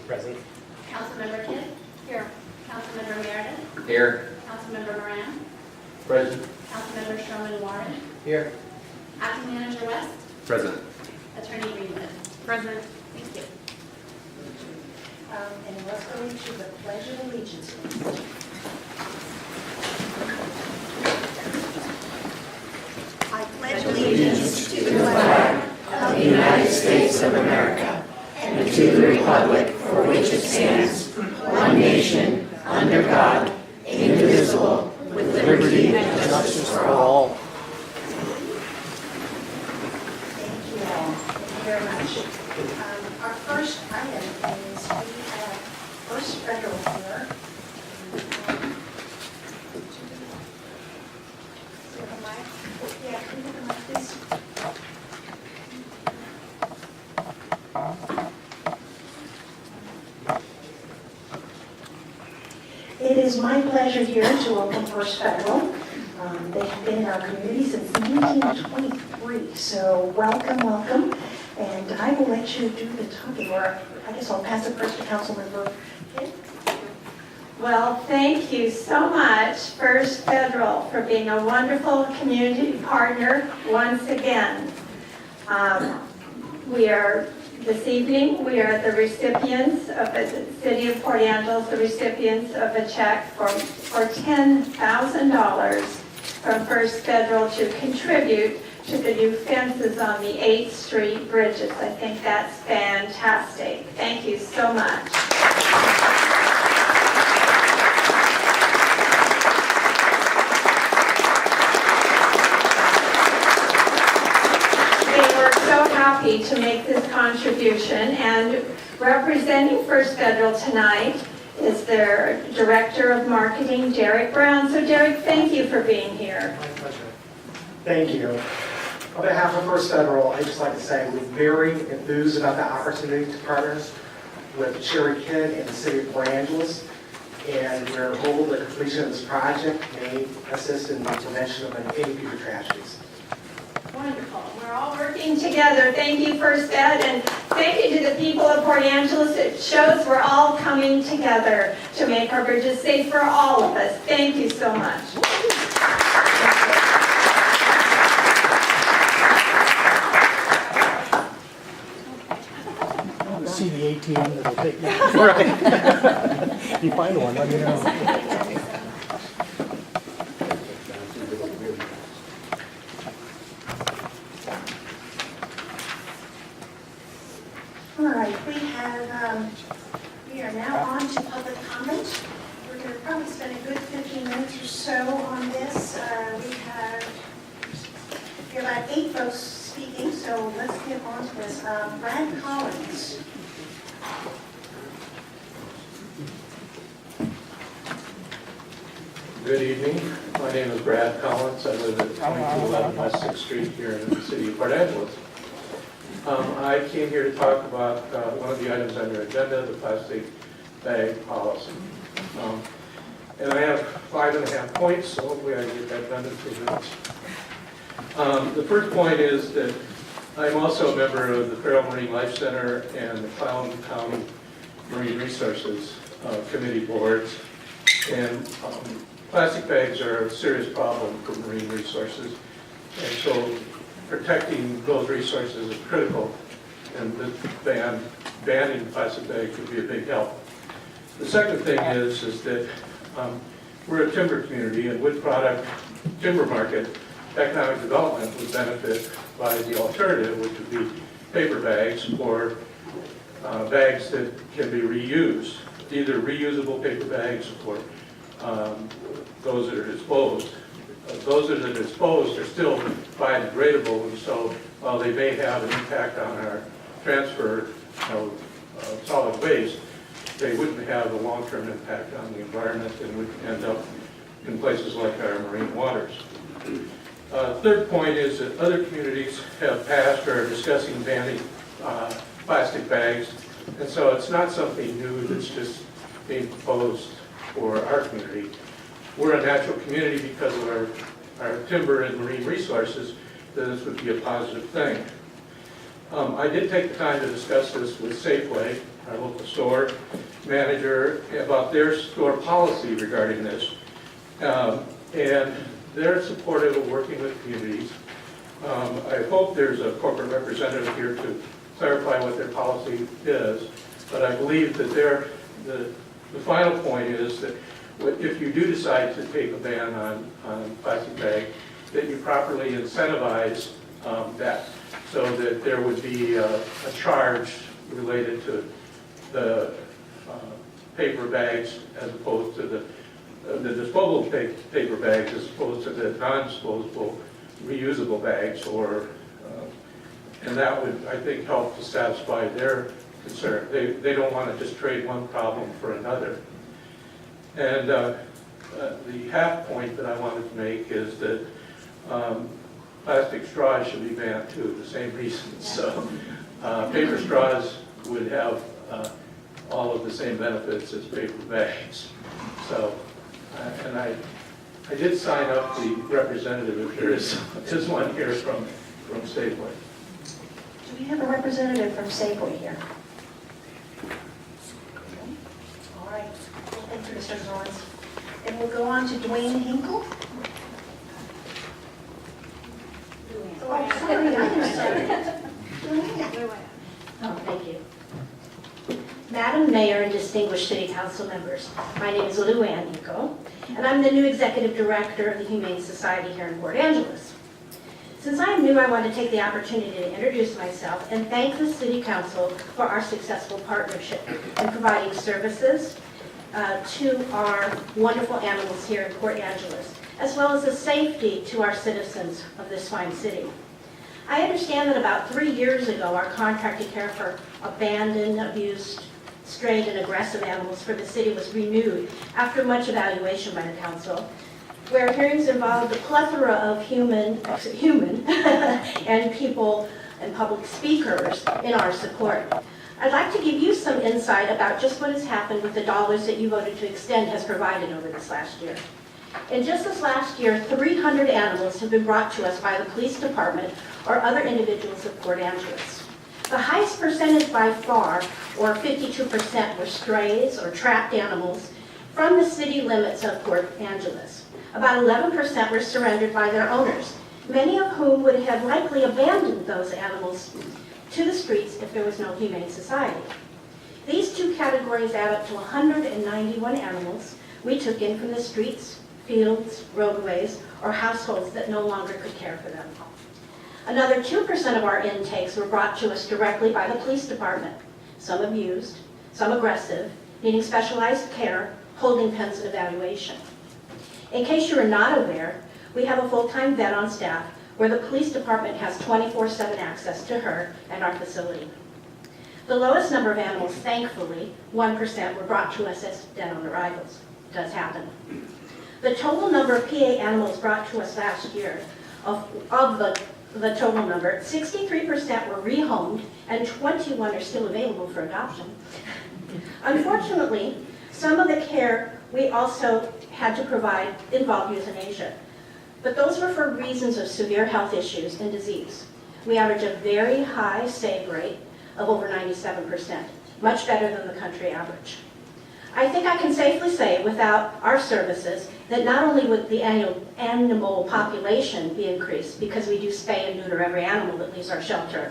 Present. Councilmember Kidd? Here. Councilmember Meredith? Here. Councilmember Moran? Present. Councilmember Sherman Warren? Here. Acting Manager West? Present. Attorney Greenwood? Present. Thank you. And let's go into the Pledge of Allegiance. I pledge allegiance to the flag of the United States of America and to the republic for which it stands, one nation, under God, indivisible, with liberty and justice for all. Thank you all. Thank you very much. Our first item is we have First Federal here. Yeah, can you come like this? It is my pleasure here to welcome First Federal. They have been in our community since 1923, so welcome, welcome. And I will let you do the talking, or I guess I'll pass it first to Councilmember Kidd. Well, thank you so much, First Federal, for being a wonderful community partner once again. This evening, we are the recipients of the City of Port Angeles, the recipients of a check for $10,000 from First Federal to contribute to the new fences on the 8th Street bridges. I think that's fantastic. Thank you so much. Happy to make this contribution, and representing First Federal tonight is their Director of Marketing, Derek Brown. So Derek, thank you for being here. My pleasure. Thank you. On behalf of First Federal, I'd just like to say we're very enthused about the opportunity to partner with Sherry Kidd and the City of Port Angeles, and we're hopeful the completion of this project may assist in the prevention of any future tragedies. Wonderful. We're all working together. Thank you, First Ed, and thank you to the people of Port Angeles. It shows we're all coming together to make our bridges safe for all of us. Thank you so much. See the ATM that'll take you. Right. You find one, let me know. All right, we are now on to public comment. We're going to probably spend a good 15 minutes or so on this. We have about 8 folks speaking, so let's get on to this. Brad Collins. Good evening. My name is Brad Collins. I live at 2211 West 6th Street here in the city of Port Angeles. I came here to talk about one of the items on your agenda, the plastic bag policy. And I have 5.5 points, so hopefully I can get that done in 2 minutes. The first point is that I'm also a member of the Feral Marine Life Center and the Clown County Marine Resources Committee boards. And plastic bags are a serious problem for marine resources. And so protecting those resources is critical, and the banning plastic bags would be a big help. The second thing is that we're a timber community, and wood product timber market economic development would benefit by the alternative, which would be paper bags or bags that can be reused, either reusable paper bags or those that are disposed. Those that are disposed are still biodegradable, and so while they may have an impact on our transfer of solid waste, they wouldn't have a long-term impact on the environment and would end up in places like our marine waters. Third point is that other communities have passed or are discussing banning plastic bags, and so it's not something new that's just being proposed for our community. We're a natural community because of our timber and marine resources, that this would be a positive thing. I did take the time to discuss this with Safeway, our local store manager, about their store policy regarding this. And they're supportive of working with communities. I hope there's a corporate representative here to clarify what their policy is, but I believe that the final point is that if you do decide to take a ban on plastic bag, that you properly incentivize that, so that there would be a charge related to the paper bags as opposed to the disposable paper bags as opposed to the non-disposable reusable bags, and that would, I think, help to satisfy their concern. They don't want to just trade one problem for another. And the half point that I wanted to make is that plastic straws should be banned too, the same reasons. So paper straws would have all of the same benefits as paper bags. So, and I did sign up the representative, if there is one here from Safeway. Do we have a representative from Safeway here? All right. Thank you, Mr. Zorns. And we'll go on to Dwayne Hinkle. Oh, sorry, I'm sorry. Oh, thank you. Madam Mayor and distinguished City Council members, my name is Lou Ann Hinkle, and I'm the new Executive Director of the Humane Society here in Port Angeles. Since I am new, I want to take the opportunity to introduce myself and thank the City Council for our successful partnership in providing services to our wonderful animals here in Port Angeles, as well as the safety to our citizens of this fine city. I understand that about 3 years ago, our contract to care for abandoned, abused, strayed, and aggressive animals for the city was renewed after much evaluation by the council, where hearings involved a plethora of human and people and public speakers in our support. I'd like to give you some insight about just what has happened with the dollars that you voted to extend has provided over this last year. In just this last year, 300 animals have been brought to us by the police department or other individuals of Port Angeles. The highest percentage by far, or 52%, were strays or trapped animals from the city limits of Port Angeles. About 11% were surrendered by their owners, many of whom would have likely abandoned those animals to the streets if there was no Humane Society. These two categories add up to 191 animals we took in from the streets, fields, roadways, or households that no longer could care for them. Another 2% of our intakes were brought to us directly by the police department, some abused, some aggressive, needing specialized care, holding pens, and evaluation. In case you are not aware, we have a full-time vet on staff where the police department has 24/7 access to her and our facility. The lowest number of animals, thankfully, 1%, were brought to us as dead on arrivals. It does happen. The total number of PA animals brought to us last year, of the total number, 63% were rehomed and 21 are still available for adoption. Unfortunately, some of the care we also had to provide involved euthanasia, but those were for reasons of severe health issues and disease. We average a very high save rate of over 97%, much better than the country average. I think I can safely say, without our services, that not only would the annual animal population be increased, because we do spay and neuter every animal that leaves our shelter,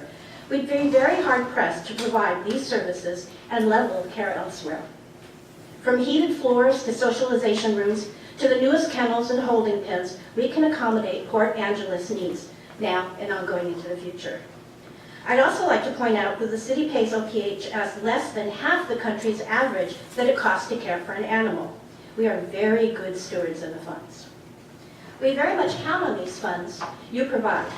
we'd be very hard-pressed to provide these services and level of care elsewhere. From heated floors to socialization rooms to the newest kennels and holding pens, we can accommodate Port Angeles needs now and ongoing into the future. I'd also like to point out that the city pays OPH as less than half the country's average that it costs to care for an animal. We are very good stewards of the funds. We very much count on these funds you provide.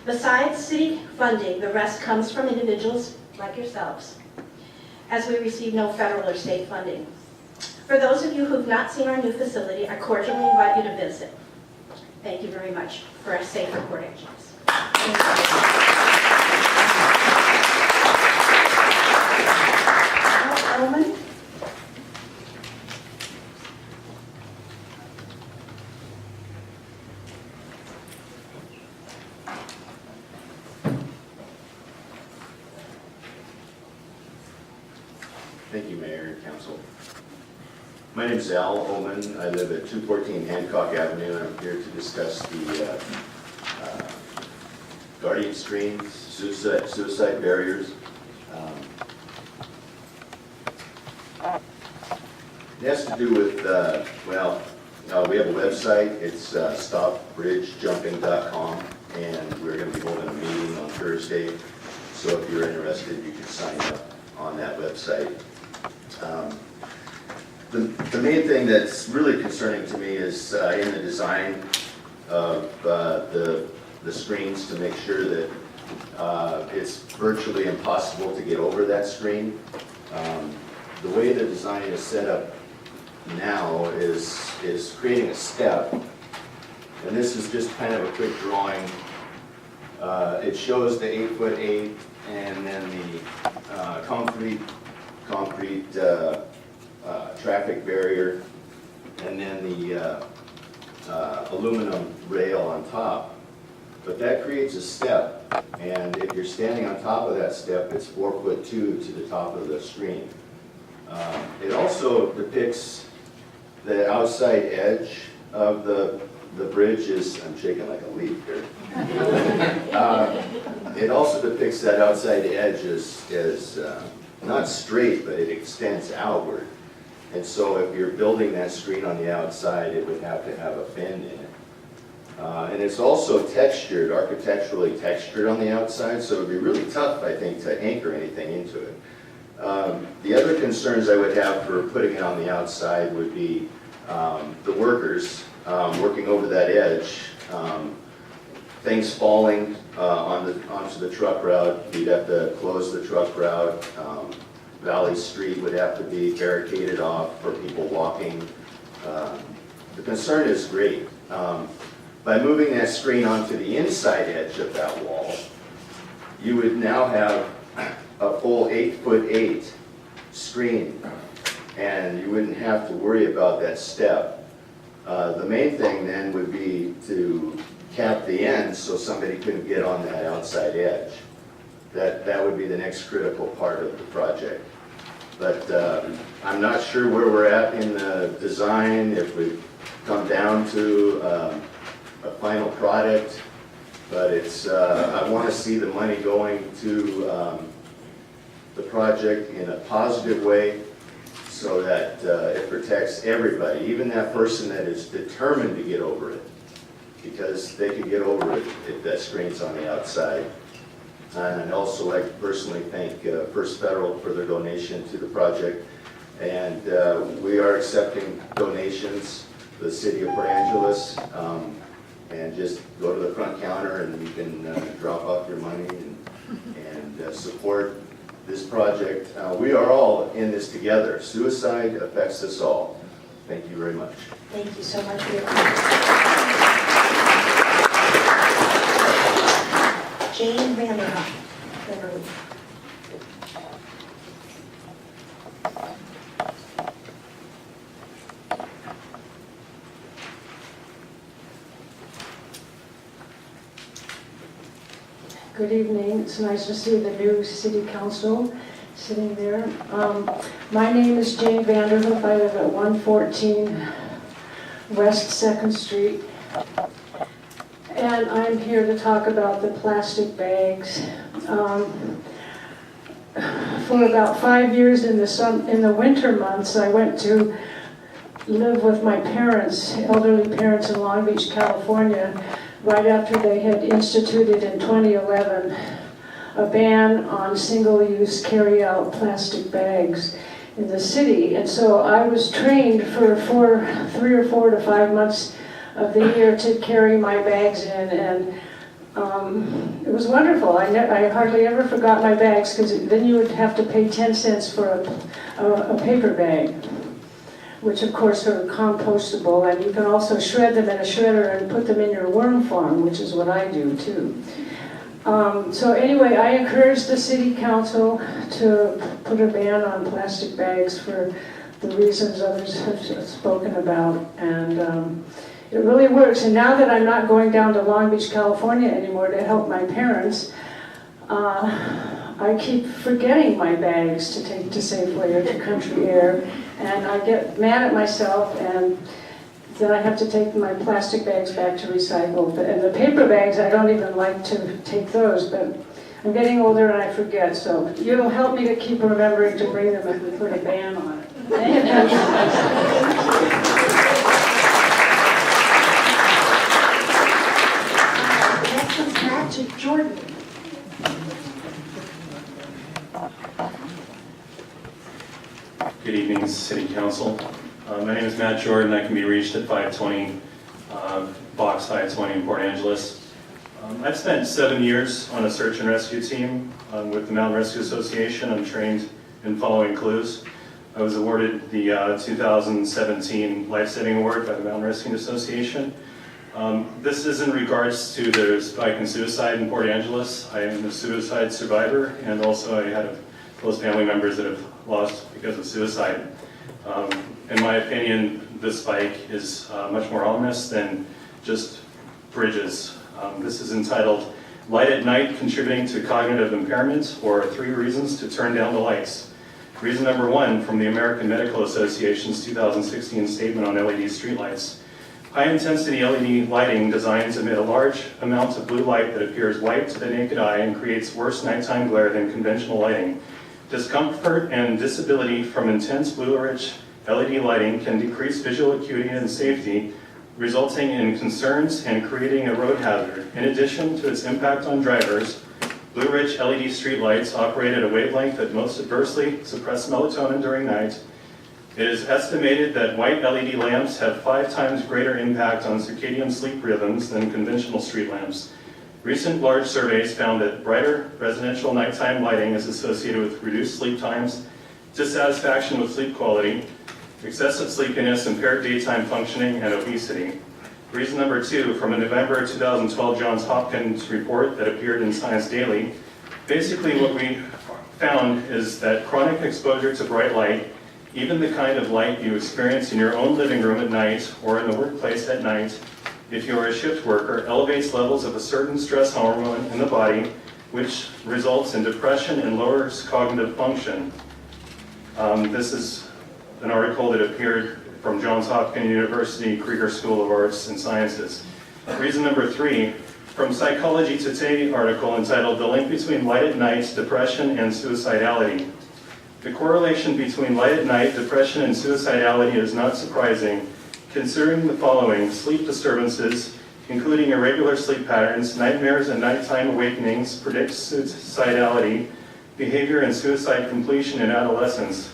Besides city funding, the rest comes from individuals like yourselves, as we receive no federal or state funding. For those of you who've not seen our new facility, I cordially invite you to visit. Thank you very much for a safer Port Angeles. Elman? Thank you, Mayor and Council. My name is Al Oman. I live at 214 Hancock Avenue, and I'm here to discuss the guardian screens, suicide barriers. It has to do with, we have a website. It's stopbridgejumping.com, and we're going to be holding a meeting on Thursday. So if you're interested, you can sign up on that website. The main thing that's really concerning to me is in the design of the screens, to make sure that it's virtually impossible to get over that screen. The way the design is set up now is creating a step, and this is just kind of a quick drawing. It shows the 8'8" and then the concrete traffic barrier, and then the aluminum rail on top. But that creates a step, and if you're standing on top of that step, it's 4'2" to the top of the screen. It also depicts the outside edge of the bridge is, I'm shaking like a leaf here. It also depicts that outside edge as not straight, but it extends outward. And so if you're building that screen on the outside, it would have to have a bend in it. And it's also textured, architecturally textured on the outside, so it would be really tough, I think, to anchor anything into it. The other concerns I would have for putting it on the outside would be the workers working over that edge, things falling onto the truck route. You'd have to close the truck route. Valley Street would have to be barricaded off for people walking. The concern is great. By moving that screen onto the inside edge of that wall, you would now have a full 8'8" screen, and you wouldn't have to worry about that step. The main thing then would be to cap the ends so somebody couldn't get on that outside edge. That would be the next critical part of the project. But I'm not sure where we're at in the design, if we've come down to a final product, but it's, I want to see the money going to the project in a positive way so that it protects everybody, even that person that is determined to get over it, because they can get over it if that screen's on the outside. And I'd also like to personally thank First Federal for their donation to the project. And we are accepting donations to the city of Port Angeles. And just go to the front counter and you can drop off your money and support this project. We are all in this together. Suicide affects us all. Thank you very much. Thank you so much for your comments. Jane Vanderhoff. Good evening. It's nice to see the new city council sitting there. My name is Jane Vanderhoof. I live at 114 West 2nd Street. And I'm here to talk about the plastic bags. For about 5 years in the winter months, I went to live with my parents, elderly parents in Long Beach, California, right after they had instituted in 2011 a ban on single-use carry-out plastic bags in the city. And so I was trained for 3 or 4 to 5 months of the year to carry my bags in, and it was wonderful. I hardly ever forgot my bags, because then you would have to pay 10 cents for a paper bag, which of course are compostable, and you can also shred them in a shredder and put them in your worm farm, which is what I do too. So anyway, I encouraged the city council to put a ban on plastic bags for the reasons others have spoken about, and it really works. And now that I'm not going down to Long Beach, California anymore to help my parents, I keep forgetting my bags to take to Safeway or to Country Air, and I get mad at myself, and then I have to take my plastic bags back to recycle. And the paper bags, I don't even like to take those, but I'm getting older and I forget, so you'll help me to keep remembering to bring them if we put a ban on it. Thank you. Next one's Matt Jordan. Good evening, City Council. My name is Matt Jordan. I can be reached at 520, Box 520 in Port Angeles. I've spent 7 years on a search and rescue team with the Mountain Rescue Association. I'm trained in following clues. I was awarded the 2017 Life Saving Award by the Mountain Rescue Association. This is in regards to the spike in suicide in Port Angeles. I am a suicide survivor, and also I had close family members that have lost because of suicide. In my opinion, this spike is much more ominous than just bridges. This is entitled Light at Night Contributing to Cognitive Impairment, or 3 Reasons to Turn Down the Lights. Reason number 1 from the American Medical Association's 2016 statement on LED streetlights. High-intensity LED lighting designs emit a large amount of blue light that appears white to the naked eye and creates worse nighttime glare than conventional lighting. Discomfort and disability from intense blue-rich LED lighting can decrease visual acuity and safety, resulting in concerns and creating a road hazard. In addition to its impact on drivers, blue-rich LED streetlights operate at a wavelength that most adversely suppress melatonin during night. It is estimated that white LED lamps have 5 times greater impact on circadian sleep rhythms than conventional street lamps. Recent large surveys found that brighter residential nighttime lighting is associated with reduced sleep times, dissatisfaction with sleep quality, excessive sleepiness, impaired daytime functioning, and obesity. Reason number 2, from a November 2012 Johns Hopkins report that appeared in Science Daily. Basically what we found is that chronic exposure to bright light, even the kind of light you experience in your own living room at night or in the workplace at night, if you are a shift worker, elevates levels of a certain stress hormone in the body, which results in depression and lowers cognitive function. This is an article that appeared from Johns Hopkins University Krieger School of Arts and Sciences. Reason number 3, from Psychology Today article entitled The Link Between Light at Night, Depression, and Suicidality. The correlation between light at night, depression, and suicidality is not surprising, considering the following: sleep disturbances, including irregular sleep patterns, nightmares, and nighttime awakenings, predict suicidality, behavior, and suicide completion in adolescence.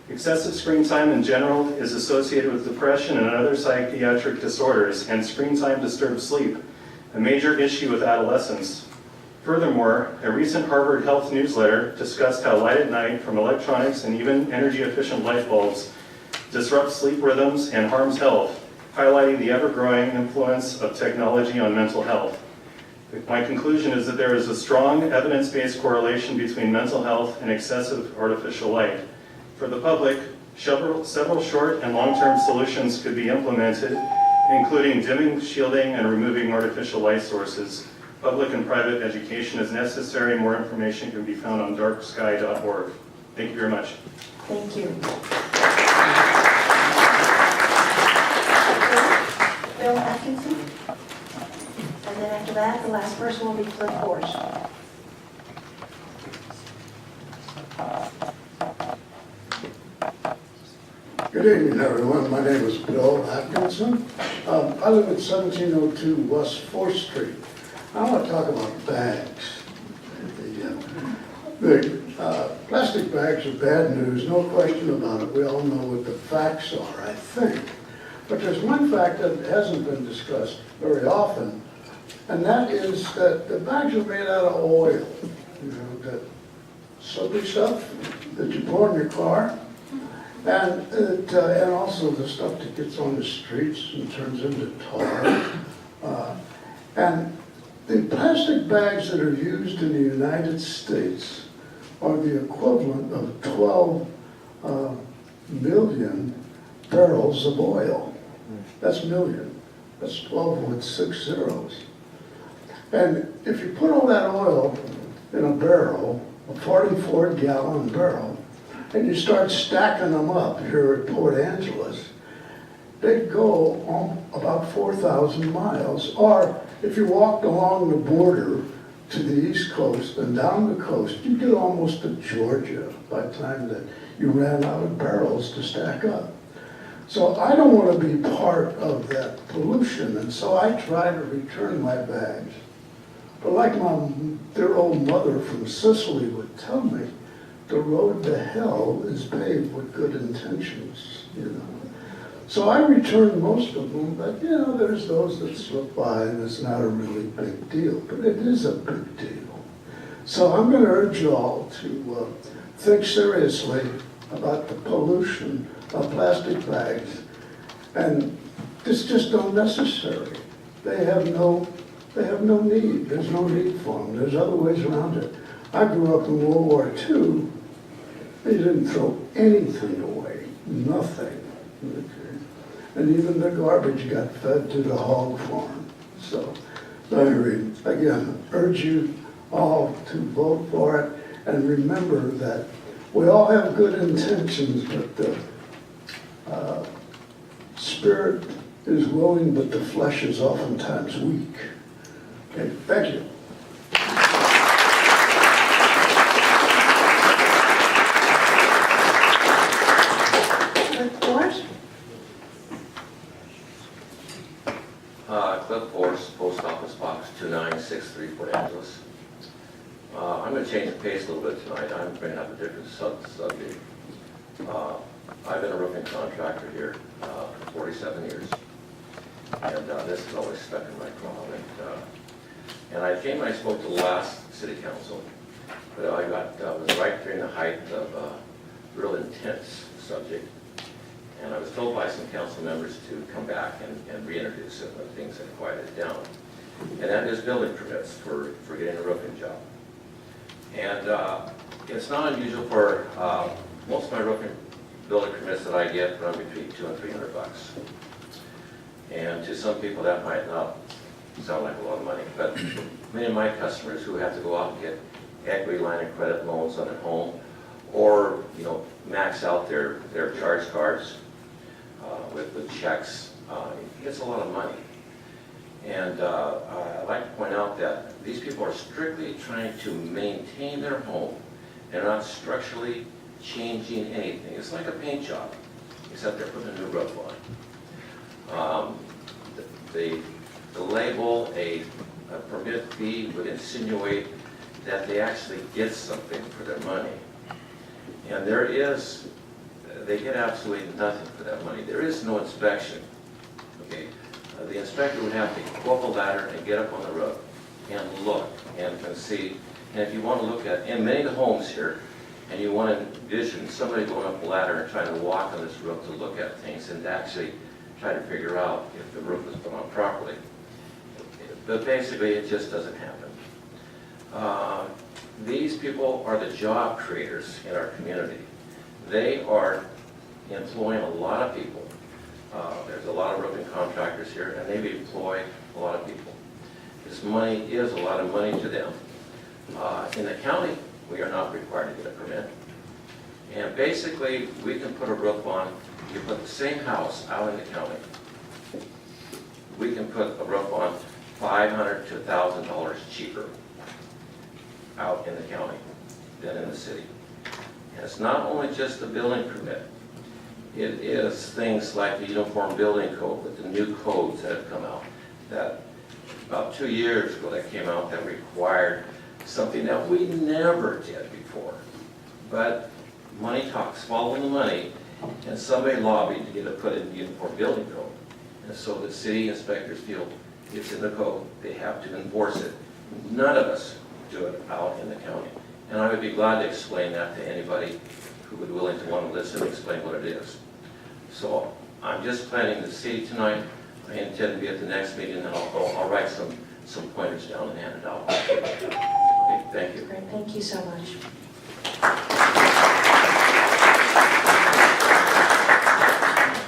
Excessive screen time in general is associated with depression and other psychiatric disorders, and screen time disturbs sleep, a major issue with adolescents. Furthermore, a recent Harvard Health newsletter discussed how light at night from electronics and even energy-efficient light bulbs disrupts sleep rhythms and harms health, highlighting the ever-growing influence of technology on mental health. My conclusion is that there is a strong evidence-based correlation between mental health and excessive artificial light. For the public, several short and long-term solutions could be implemented, including dimming, shielding, and removing artificial light sources. Public and private education is necessary. More information can be found on darksky.org. Thank you very much. Thank you. Bill Atkinson. And then after that, the last person will be Cliff Horst. Good evening, everyone. My name is Bill Atkinson. I live at 1702 West 4th Street. I want to talk about bags. The plastic bags are bad news, no question about it. We all know what the facts are, I think. But there's one fact that hasn't been discussed very often, and that is that the bags are made out of oil. You know, that soapy stuff that you pour in your car. And also the stuff that gets on the streets and turns into tar. And the plastic bags that are used in the United States are the equivalent of 12 million barrels of oil. That's million. That's 12 with 6 zeros. And if you put all that oil in a barrel, a 44-gallon barrel, and you start stacking them up here at Port Angeles, they'd go on about 4,000 miles. Or if you walked along the border to the East Coast and down the coast, you get almost to Georgia by the time that you ran out of barrels to stack up. So I don't want to be part of that pollution, and so I try to return my bags. But like my dear old mother from Sicily would tell me, the road to hell is paved with good intentions, you know. So I return most of them, but you know, there's those that slip by and it's not a really big deal, but it is a big deal. So I'm going to urge you all to think seriously about the pollution of plastic bags, and it's just unnecessary. They have no need. There's no need for them. There's other ways around it. I grew up in World War II. They didn't throw anything away, nothing. Okay. And even the garbage got fed to the hog farm. So anyway, again, urge you all to vote for it, and remember that we all have good intentions, but the spirit is willing, but the flesh is oftentimes weak. Okay, thank you. Cliff Force, Post Office Box 2963, Port Angeles. I'm going to change the pace a little bit tonight. I'm bringing up a different subject. I've been a roofing contractor here for 47 years, and this has always stuck in my craw. And I came and I spoke to the last city council, but I was right during the height of a real intense subject. And I was told by some council members to come back and reintroduce it when things had quieted down. And that is building permits for getting a roofing job. And it's not unusual for most of my roofing building permits that I get run between $200 and $300. And to some people that might not sound like a lot of money, but many of my customers who have to go out and get equity line of credit loans on their home, or max out their charge cards with checks, it's a lot of money. And I'd like to point out that these people are strictly trying to maintain their home. They're not structurally changing anything. It's like a paint job, except they're putting a new roof on. The label, a permit fee, would insinuate that they actually get something for their money. And they get absolutely nothing for that money. There is no inspection. Okay, the inspector would have to go up a ladder and get up on the roof and look and see. And if you want to look at, in many of the homes here, and you want to envision somebody going up a ladder and trying to walk on this roof to look at things and to actually try to figure out if the roof is put on properly. But basically, it just doesn't happen. These people are the job creators in our community. They are employing a lot of people. There's a lot of roofing contractors here, and they employ a lot of people. This money is a lot of money to them. In the county, we are not required to get a permit. And basically, we can put a roof on, you put the same house out in the county. We can put a roof on $500 to $1,000 cheaper out in the county than in the city. And it's not only just the building permit. It is things like the Uniform Building Code, with the new codes that have come out. That about 2 years ago that came out that required something that we never did before. But money talks, follow the money, and somebody lobbied to get it put in the Uniform Building Code. And so the city inspectors feel it's in the code, they have to enforce it. None of us do it out in the county. And I would be glad to explain that to anybody who would be willing to want to listen and explain what it is. So I'm just planning to see tonight. I intend to be at the next meeting, and I'll write some pointers down and hand it out. Okay, thank you. Great, thank you so much.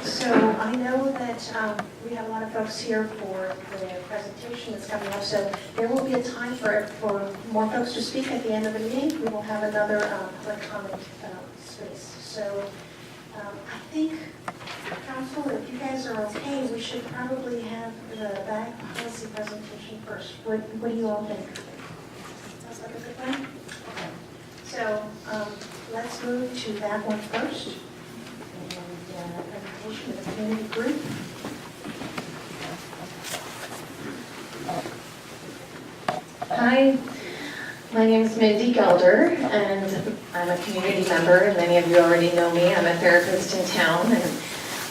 So I know that we have a lot of folks here for the presentation that's coming up. So there will be a time for more folks to speak at the end of the meeting. We will have another public comment space. So I think, Council, if you guys are okay, we should probably have the bag policy presentation first. What do you all think? Sounds like a good plan? Okay. So let's move to that one first. And presentation of the community group. Hi, my name is Mindy Gelder, and I'm a community member, and many of you already know me. I'm a therapist in town and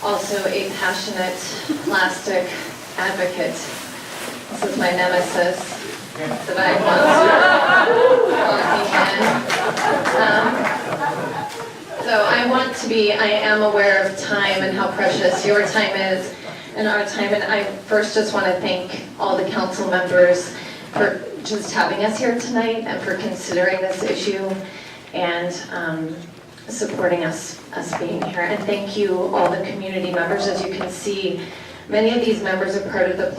also a passionate plastic advocate. This is my nemesis, the bag monster. So I am aware of time and how precious your time is and our time, and I first just want to thank all the council members for just having us here tonight and for considering this issue and supporting us being here. And thank you, all the community members. As you can see, many of these members are part of the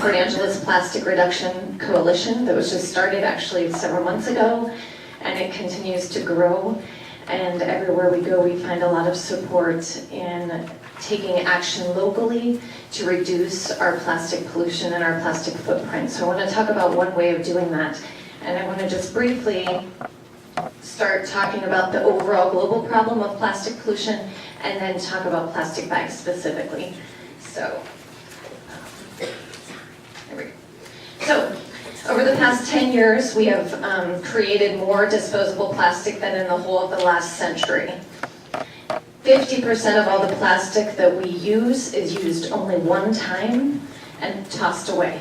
Port Angeles Plastic Reduction Coalition that was just started actually several months ago, and it continues to grow. And everywhere we go, we find a lot of support in taking action locally to reduce our plastic pollution and our plastic footprint. So I want to talk about one way of doing that. And I want to just briefly start talking about the overall global problem of plastic pollution and then talk about plastic bags specifically. So, there we go. So, over the past 10 years, we have created more disposable plastic than in the whole of the last century. 50% of all the plastic that we use is used only one time and tossed away.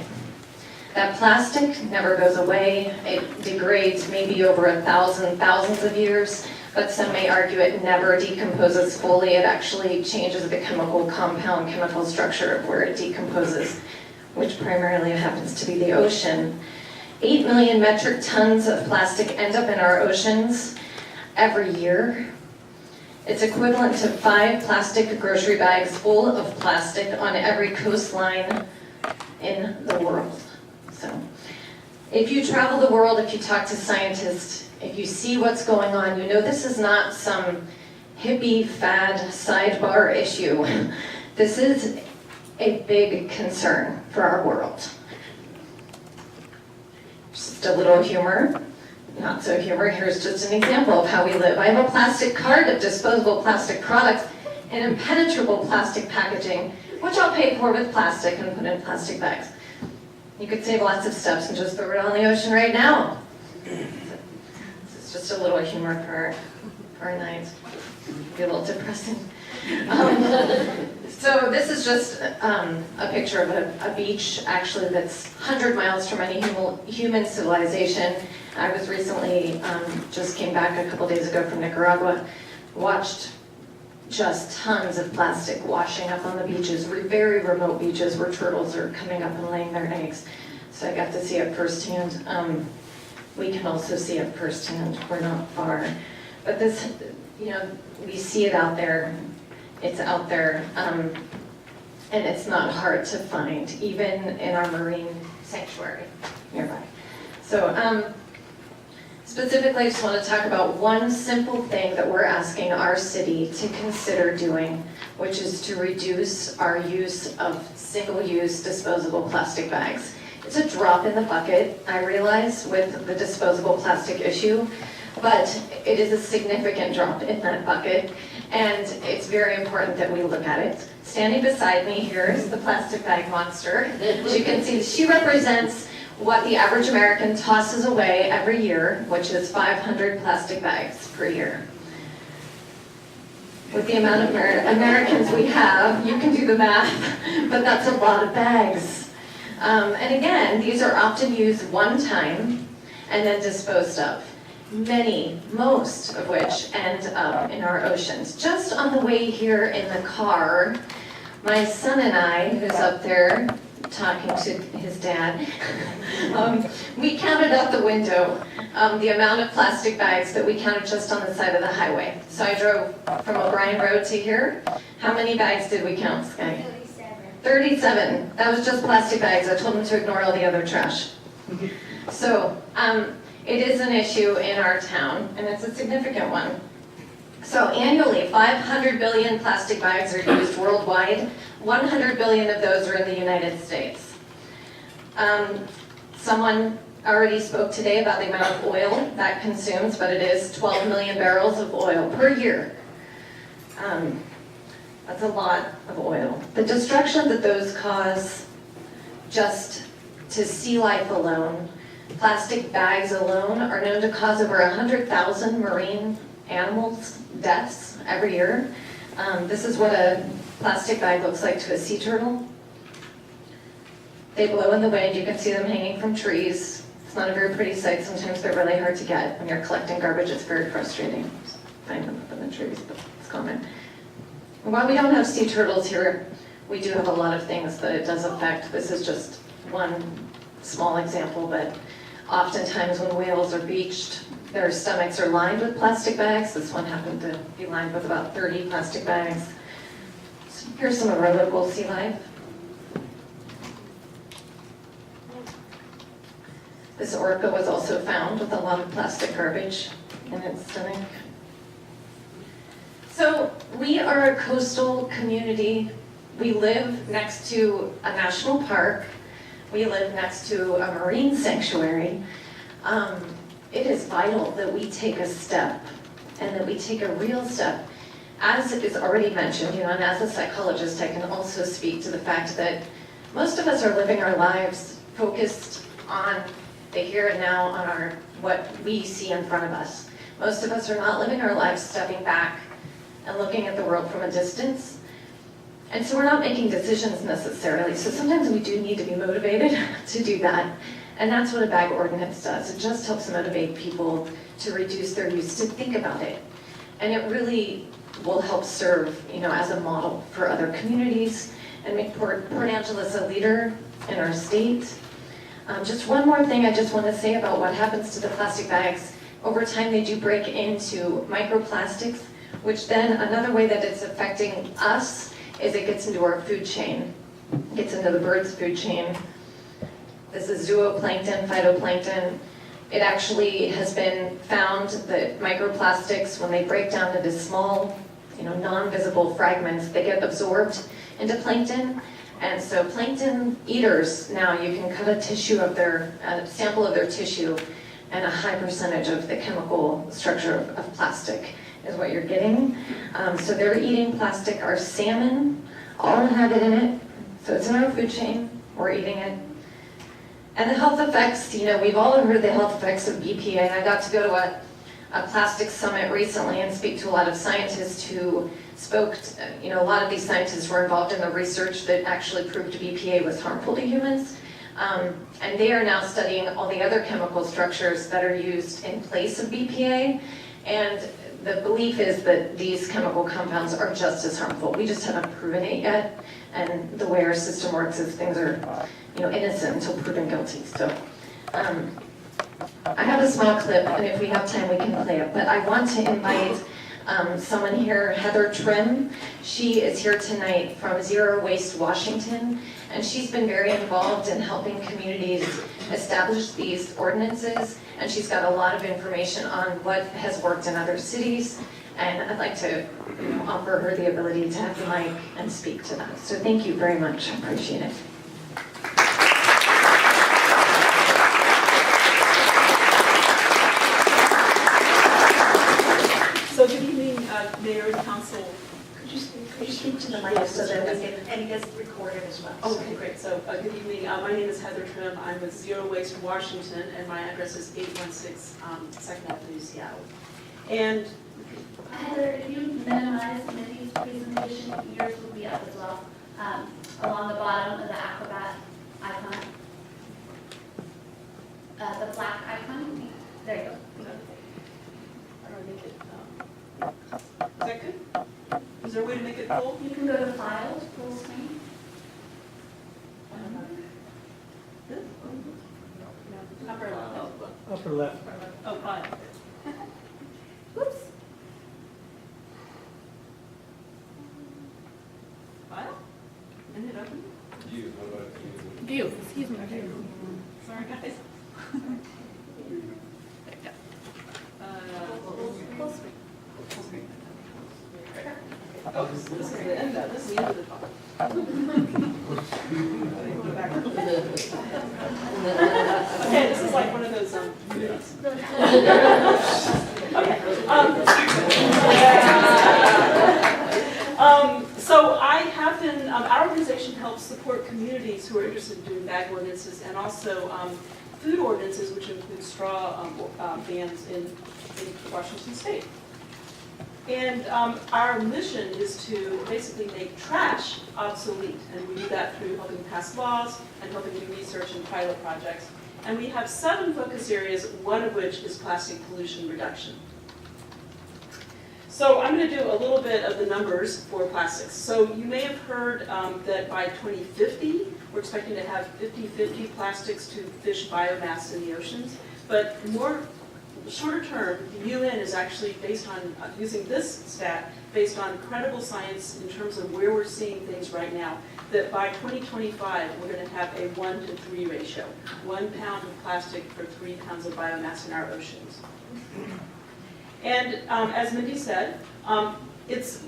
That plastic never goes away. It degrades maybe over thousands of years, but some may argue it never decomposes fully. It actually changes the chemical structure of where it decomposes, which primarily happens to be the ocean. 8 million metric tons of plastic end up in our oceans every year. It's equivalent to 5 plastic grocery bags full of plastic on every coastline in the world. So, if you travel the world, if you talk to scientists, if you see what's going on, you know this is not some hippie fad sidebar issue. This is a big concern for our world. Just a little humor, not so humor. Here's just an example of how we live. I have a plastic cart of disposable plastic products and impenetrable plastic packaging, which I'll pay for with plastic and put in plastic bags. You could save lots of steps and just throw it on the ocean right now. This is just a little humor for our night. Be a little depressing. So this is just a picture of a beach, actually, that's 100 miles from any human civilization. I was recently, just came back a couple days ago from Nicaragua, watched just tons of plastic washing up on the beaches, very remote beaches where turtles are coming up and laying their eggs. So I got to see it firsthand. We can also see it firsthand. We're not far. But this, we see it out there. It's out there, and it's not hard to find, even in our marine sanctuary nearby. So specifically, I just want to talk about one simple thing that we're asking our city to consider doing, which is to reduce our use of single-use disposable plastic bags. It's a drop in the bucket, I realize, with the disposable plastic issue, but it is a significant drop in that bucket, and it's very important that we look at it. Standing beside me here is the plastic bag monster. As you can see, she represents what the average American tosses away every year, which is 500 plastic bags per year. With the amount of Americans we have, you can do the math, but that's a lot of bags. And again, these are often used one time and then disposed of. Most of which end up in our oceans. Just on the way here in the car, my son and I, who's up there talking to his dad, we counted out the window the amount of plastic bags that we counted just on the side of the highway. So I drove from O'Brien Road to here. How many bags did we count, Sky? 37. That was just plastic bags. I told them to ignore all the other trash. So it is an issue in our town, and it's a significant one. So annually, 500 billion plastic bags are used worldwide. 100 billion of those are in the United States. Someone already spoke today about the amount of oil that consumes, but it is 12 million barrels of oil per year. That's a lot of oil. The destruction that those cause just to sea life alone, plastic bags alone, are known to cause over 100,000 marine animals deaths every year. This is what a plastic bag looks like to a sea turtle. They blow in the wind. You can see them hanging from trees. It's not a very pretty sight. Sometimes they're really hard to get. When you're collecting garbage, it's very frustrating. Find them up in the trees, but it's common. While we don't have sea turtles here, we do have a lot of things that it does affect. This is just one small example, but oftentimes when whales are beached, their stomachs are lined with plastic bags. This one happened to be lined with about 30 plastic bags. So here's some of our local sea life. This orca was also found with a lot of plastic garbage in its stomach. So we are a coastal community. We live next to a national park. We live next to a marine sanctuary. It is vital that we take a step, and that we take a real step. As is already mentioned, and as a psychologist, I can also speak to the fact that most of us are living our lives focused on the here and now, on what we see in front of us. Most of us are not living our lives stepping back and looking at the world from a distance. And so we're not making decisions necessarily. So sometimes we do need to be motivated to do that. And that's what a bag ordinance does. It just helps motivate people to reduce their use, to think about it. And it really will help serve, as a model for other communities and make Port Angeles a leader in our state. Just one more thing I just want to say about what happens to the plastic bags. Over time, they do break into microplastics, which then another way that it's affecting us is it gets into our food chain. It gets into the bird's food chain. This is zooplankton, phytoplankton. It actually has been found that microplastics, when they break down into small, non-visible fragments, they get absorbed into plankton. And so plankton eaters, now you can cut a sample of their tissue, and a high percentage of the chemical structure of plastic is what you're getting. So they're eating plastic. Our salmon all have it in it. So it's in our food chain. We're eating it. And the health effects, we've all heard the health effects of BPA. I got to go to a plastic summit recently and speak to a lot of scientists who spoke, a lot of these scientists were involved in the research that actually proved BPA was harmful to humans. And they are now studying all the other chemical structures that are used in place of BPA. And the belief is that these chemical compounds are just as harmful. We just haven't proven it yet. And the way our system works is things are, innocent until proven guilty. So I have a small clip, and if we have time, we can play it. But I want to invite someone here, Heather Trim. She is here tonight from Zero Waste Washington, and she's been very involved in helping communities establish these ordinances, and she's got a lot of information on what has worked in other cities, and I'd like to offer her the ability to have the mic and speak to that. So thank you very much. I appreciate it. So good evening, Mayor and Council. Could you speak to the mic so that it gets recorded as well? Okay, great. So good evening. My name is Heather Trim. I'm with Zero Waste Washington, and my address is 816 2nd Avenue, Seattle. And Heather, if you minimize Mindy's presentation, yours will be up as well, along the bottom of the Acrobat icon. The black icon. There you go. how do I make it? Is that good? Is there a way to make it full? You can go to File, full screen. Upper left. Upper left. Oh, fine. Whoops. File? And hit open? you. Excuse me. Okay. Sorry, guys. Oh, this is the end of, this is the end of the talk. Okay, this is like one of those, movies. Okay. So I have been, our organization helps support communities who are interested in doing bag ordinances and also food ordinances, which include straw bans in Washington State. And our mission is to basically make trash obsolete, and we do that through helping pass laws and helping do research and pilot projects. And we have 7 focus areas, one of which is plastic pollution reduction. So I'm going to do a little bit of the numbers for plastics. So you may have heard that by 2050, we're expecting to have 50-50 plastics to fish biomass in the oceans. But shorter term, the UN is actually based on, using this stat, based on credible science in terms of where we're seeing things right now, that by 2025, we're going to have a 1-to-3 ratio. 1 pound of plastic for 3 pounds of biomass in our oceans. And as Mindy said,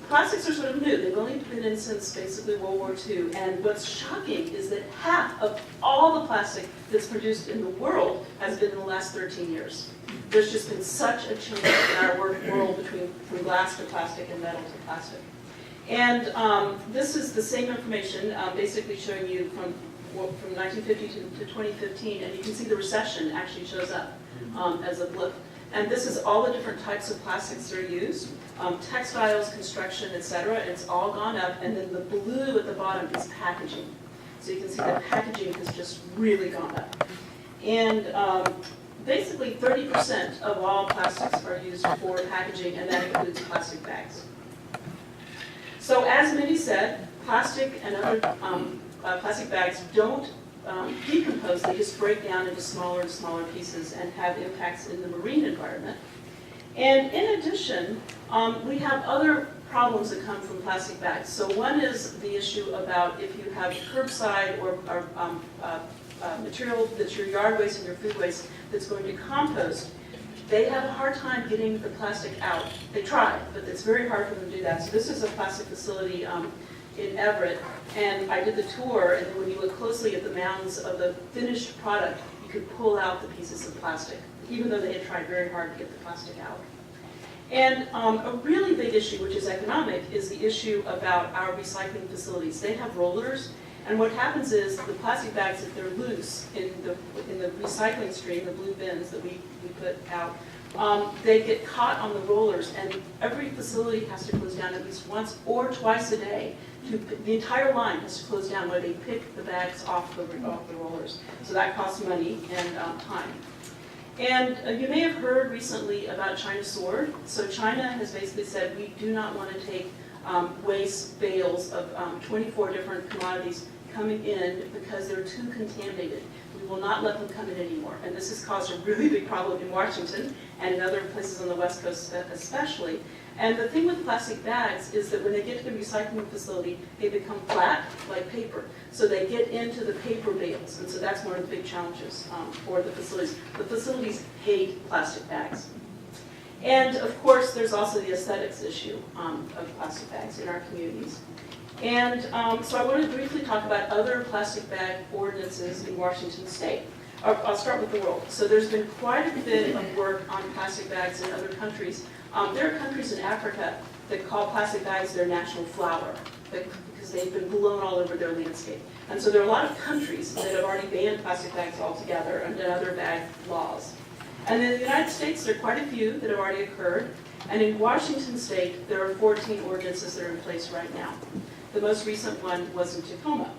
plastics are sort of new. They've only been in since basically World War II. And what's shocking is that half of all the plastic that's produced in the world has been in the last 13 years. There's just been such a change in our world from glass to plastic and metal to plastic. And this is the same information, basically showing you from 1950 to 2015, and you can see the recession actually shows up as a blip. And this is all the different types of plastics that are used, textiles, construction, etc. It's all gone up, and then the blue at the bottom is packaging. So you can see that packaging has just really gone up. And basically 30% of all plastics are used for packaging, and that includes plastic bags. So as Mindy said, plastic and other plastic bags don't decompose, they just break down into smaller and smaller pieces and have impacts in the marine environment. And in addition, we have other problems that come from plastic bags. So one is the issue about if you have curbside or material that's your yard waste and your food waste that's going to compost, they have a hard time getting the plastic out. They try, but it's very hard for them to do that. So this is a plastic facility in Everett, and I did the tour, and when you look closely at the mounds of the finished product, you could pull out the pieces of plastic, even though they had tried very hard to get the plastic out. And a really big issue, which is economic, is the issue about our recycling facilities. They have rollers, and what happens is the plastic bags, if they're loose in the recycling stream, the blue bins that we put out, they get caught on the rollers, and every facility has to close down at least once or twice a day. The entire line has to close down where they pick the bags off the rollers. So that costs money and time. And you may have heard recently about China's sword. So China has basically said we do not want to take waste bales of 24 different commodities coming in because they're too contaminated. We will not let them come in anymore. And this has caused a really big problem in Washington and in other places on the West Coast especially. And the thing with plastic bags is that when they get to the recycling facility, they become flat like paper. So they get into the paper bales. And so that's one of the big challenges for the facilities. The facilities hate plastic bags. And of course, there's also the aesthetics issue of plastic bags in our communities. And so I want to briefly talk about other plastic bag ordinances in Washington State. I'll start with the world. So there's been quite a bit of work on plastic bags in other countries. There are countries in Africa that call plastic bags their national flower because they've been blown all over their landscape. And so there are a lot of countries that have already banned plastic bags altogether and done other bag laws. And in the United States, there are quite a few that have already occurred. And in Washington State, there are 14 ordinances that are in place right now. The most recent one was in Tacoma.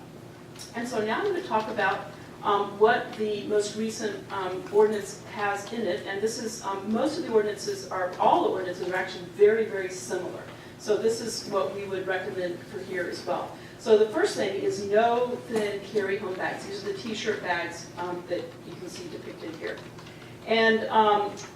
And so now I'm going to talk about what the most recent ordinance has in it. And this is, most of the ordinances all the ordinances are actually very, very similar. So this is what we would recommend for here as well. So the first thing is no thin carry home bags. These are the t-shirt bags that you can see depicted here. And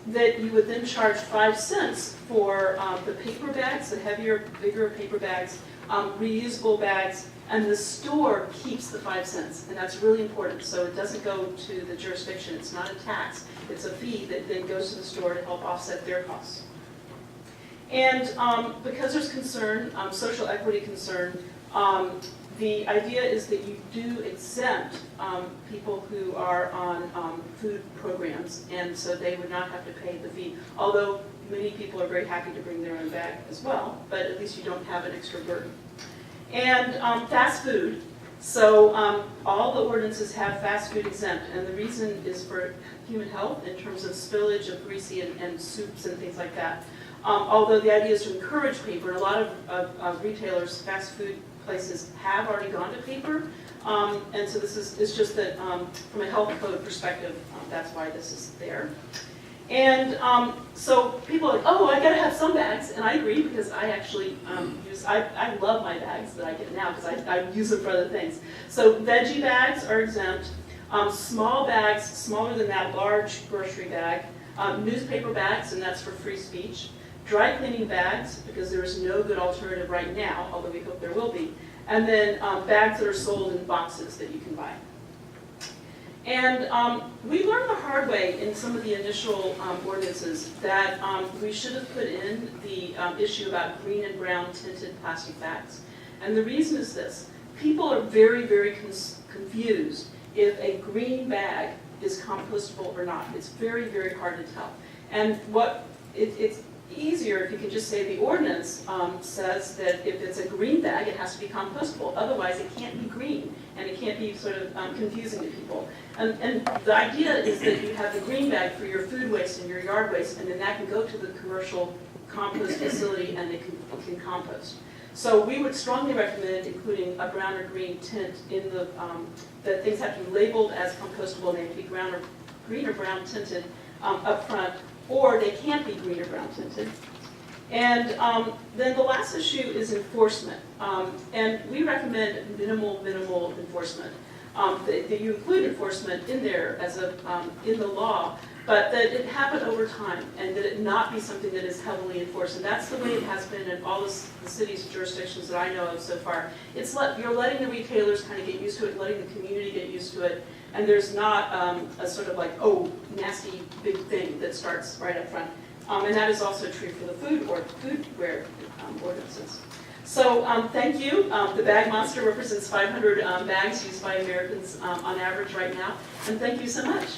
that you would then charge 5 cents for the paper bags, the heavier, bigger paper bags, reusable bags, and the store keeps the 5 cents, and that's really important. So it doesn't go to the jurisdiction, it's not a tax, it's a fee that then goes to the store to help offset their costs. And because there's concern, social equity concern, the idea is that you do exempt people who are on food programs, and so they would not have to pay the fee. Although many people are very happy to bring their own bag as well, but at least you don't have an extra burden. And fast food. So all the ordinances have fast food exempt, and the reason is for human health in terms of spillage of greasy and soups and things like that. Although the idea is to encourage paper, and a lot of retailers, fast food places have already gone to paper, and so this is, it's just that from a health code perspective, that's why this is there. And so people are like, oh, I gotta have some bags, and I agree, because I actually I love my bags that I get now, because I use them for other things. So veggie bags are exempt, small bags, smaller than that large grocery bag, newspaper bags, and that's for free speech, dry cleaning bags, because there is no good alternative right now, although we hope there will be, and then bags that are sold in boxes that you can buy. And we learned the hard way in some of the initial ordinances that we should have put in the issue about green and brown tinted plastic bags. And the reason is this: people are very, very confused if a green bag is compostable or not. It's very, very hard to tell. And it's easier if you can just say the ordinance says that if it's a green bag, it has to be compostable. Otherwise, it can't be green, and it can't be sort of confusing to people. And the idea is that you have the green bag for your food waste and your yard waste, and then that can go to the commercial compost facility, and they can compost. So we would strongly recommend including a brown or green tint in the, that things have to be labeled as compostable, and they have to be green or brown tinted up front, or they can't be green or brown tinted. And then the last issue is enforcement. And we recommend minimal enforcement. That you include enforcement in there as in the law, but that it happen over time, and that it not be something that is heavily enforced. And that's the way it has been in all the city's jurisdictions that I know of so far. It's you're letting the retailers kind of get used to it, letting the community get used to it, and there's not a sort of like, oh, nasty big thing that starts right up front. And that is also true for the foodware ordinances. So thank you. The bag monster represents 500 bags used by Americans on average right now. And thank you so much.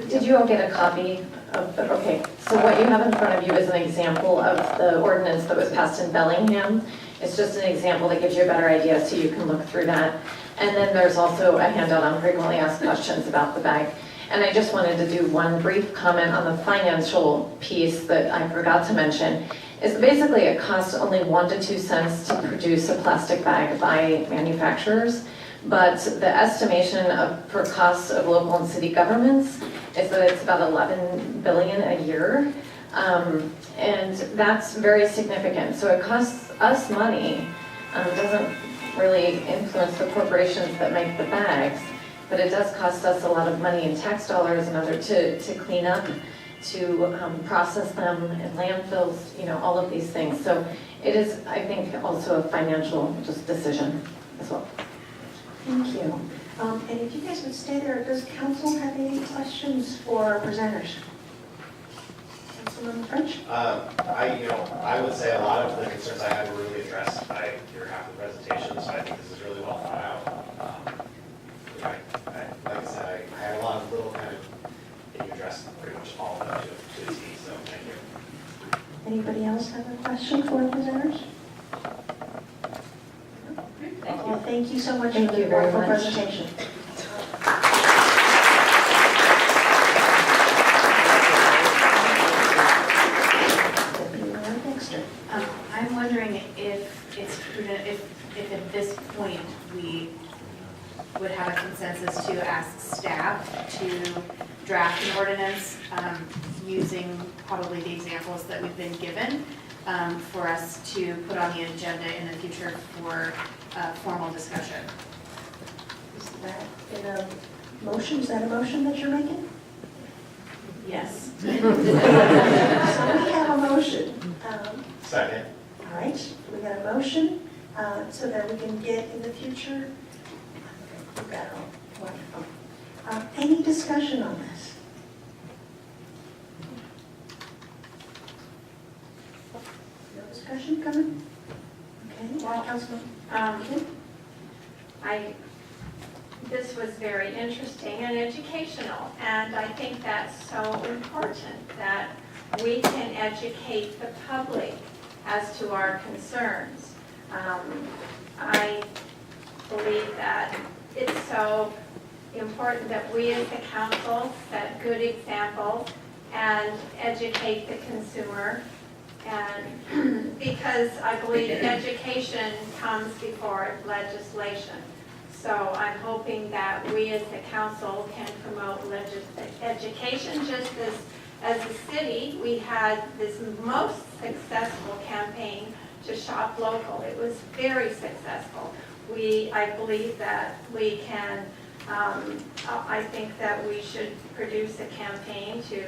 Did you all get a copy of the, okay, so what you have in front of you is an example of the ordinance that was passed in Bellingham. It's just an example that gives you a better idea, so you can look through that. And then there's also a handout on frequently asked questions about the bag. And I just wanted to do one brief comment on the financial piece that I forgot to mention. Is basically it costs only 1 to 2 cents to produce a plastic bag by manufacturers. But the estimation for costs of local and city governments is that it's about 11 billion a year. And that's very significant. So it costs us money, doesn't really influence the corporations that make the bags, but it does cost us a lot of money in tax dollars and other to clean up, to process them in landfills, you know, all of these things. So it is, I think, also a financial just decision as well. Thank you. And if you guys would stay there, does council have any questions for our presenters? Councilman French? I would say a lot of the concerns I had were really addressed by your half of the presentation, so I think this is really well thought out. Like I said, I had a lot of little kind of, and you addressed pretty much all of them to a T, so thank you. Anybody else have a question for our presenters? Thank you. Well, thank you so much Thank for the you very wonderful much. presentation. I'm wondering if it's prudent, if at this point we would have a consensus to ask staff to draft an ordinance using probably the examples that we've been given, for us to put on the agenda in the future for formal discussion. Is that in a motion? Is that a motion that you're making? Yes. So we have a motion. Second. All right, we got a motion so that we can get in the future. We've got it all. Wonderful. Any discussion on this? No discussion coming? Okay, Well, Councilman. This was very interesting and educational, and I think that's so important that we can educate the public as to our concerns. I believe that it's so important that we as the council set good examples and educate the consumer, and because I believe education comes before legislation. So I'm hoping that we as the council can promote education. Just as a city, we had this most successful campaign to shop local. It was very successful. I believe that we can, I think that we should produce a campaign to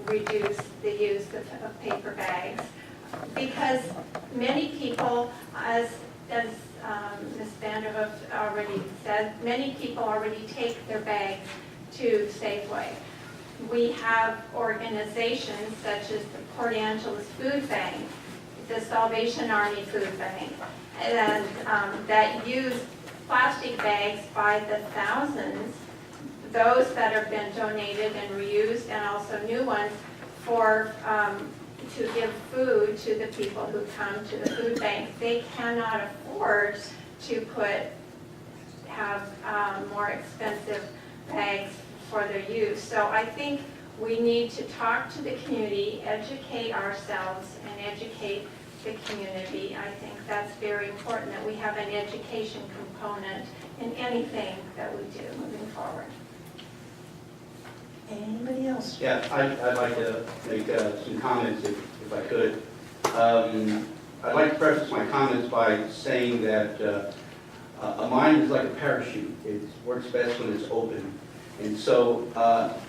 reduce the use of paper bags, because many people, as Ms. Vanderhoof already said, many people already take their bags to Safeway. We have organizations such as the Port Angeles Food Bank, the Salvation Army Food Bank, and that use plastic bags by the thousands, those that have been donated and reused, and also new ones for to give food to the people who come to the food bank. They cannot afford to have more expensive bags for their use. So I think we need to talk to the community, educate ourselves, and educate the community. I think that's very important, that we have an education component in anything that we do moving forward. Anybody else? Yeah, I'd like to make some comments if I could. I'd like to preface my comments by saying that a mind is like a parachute. It works best when it's open. And so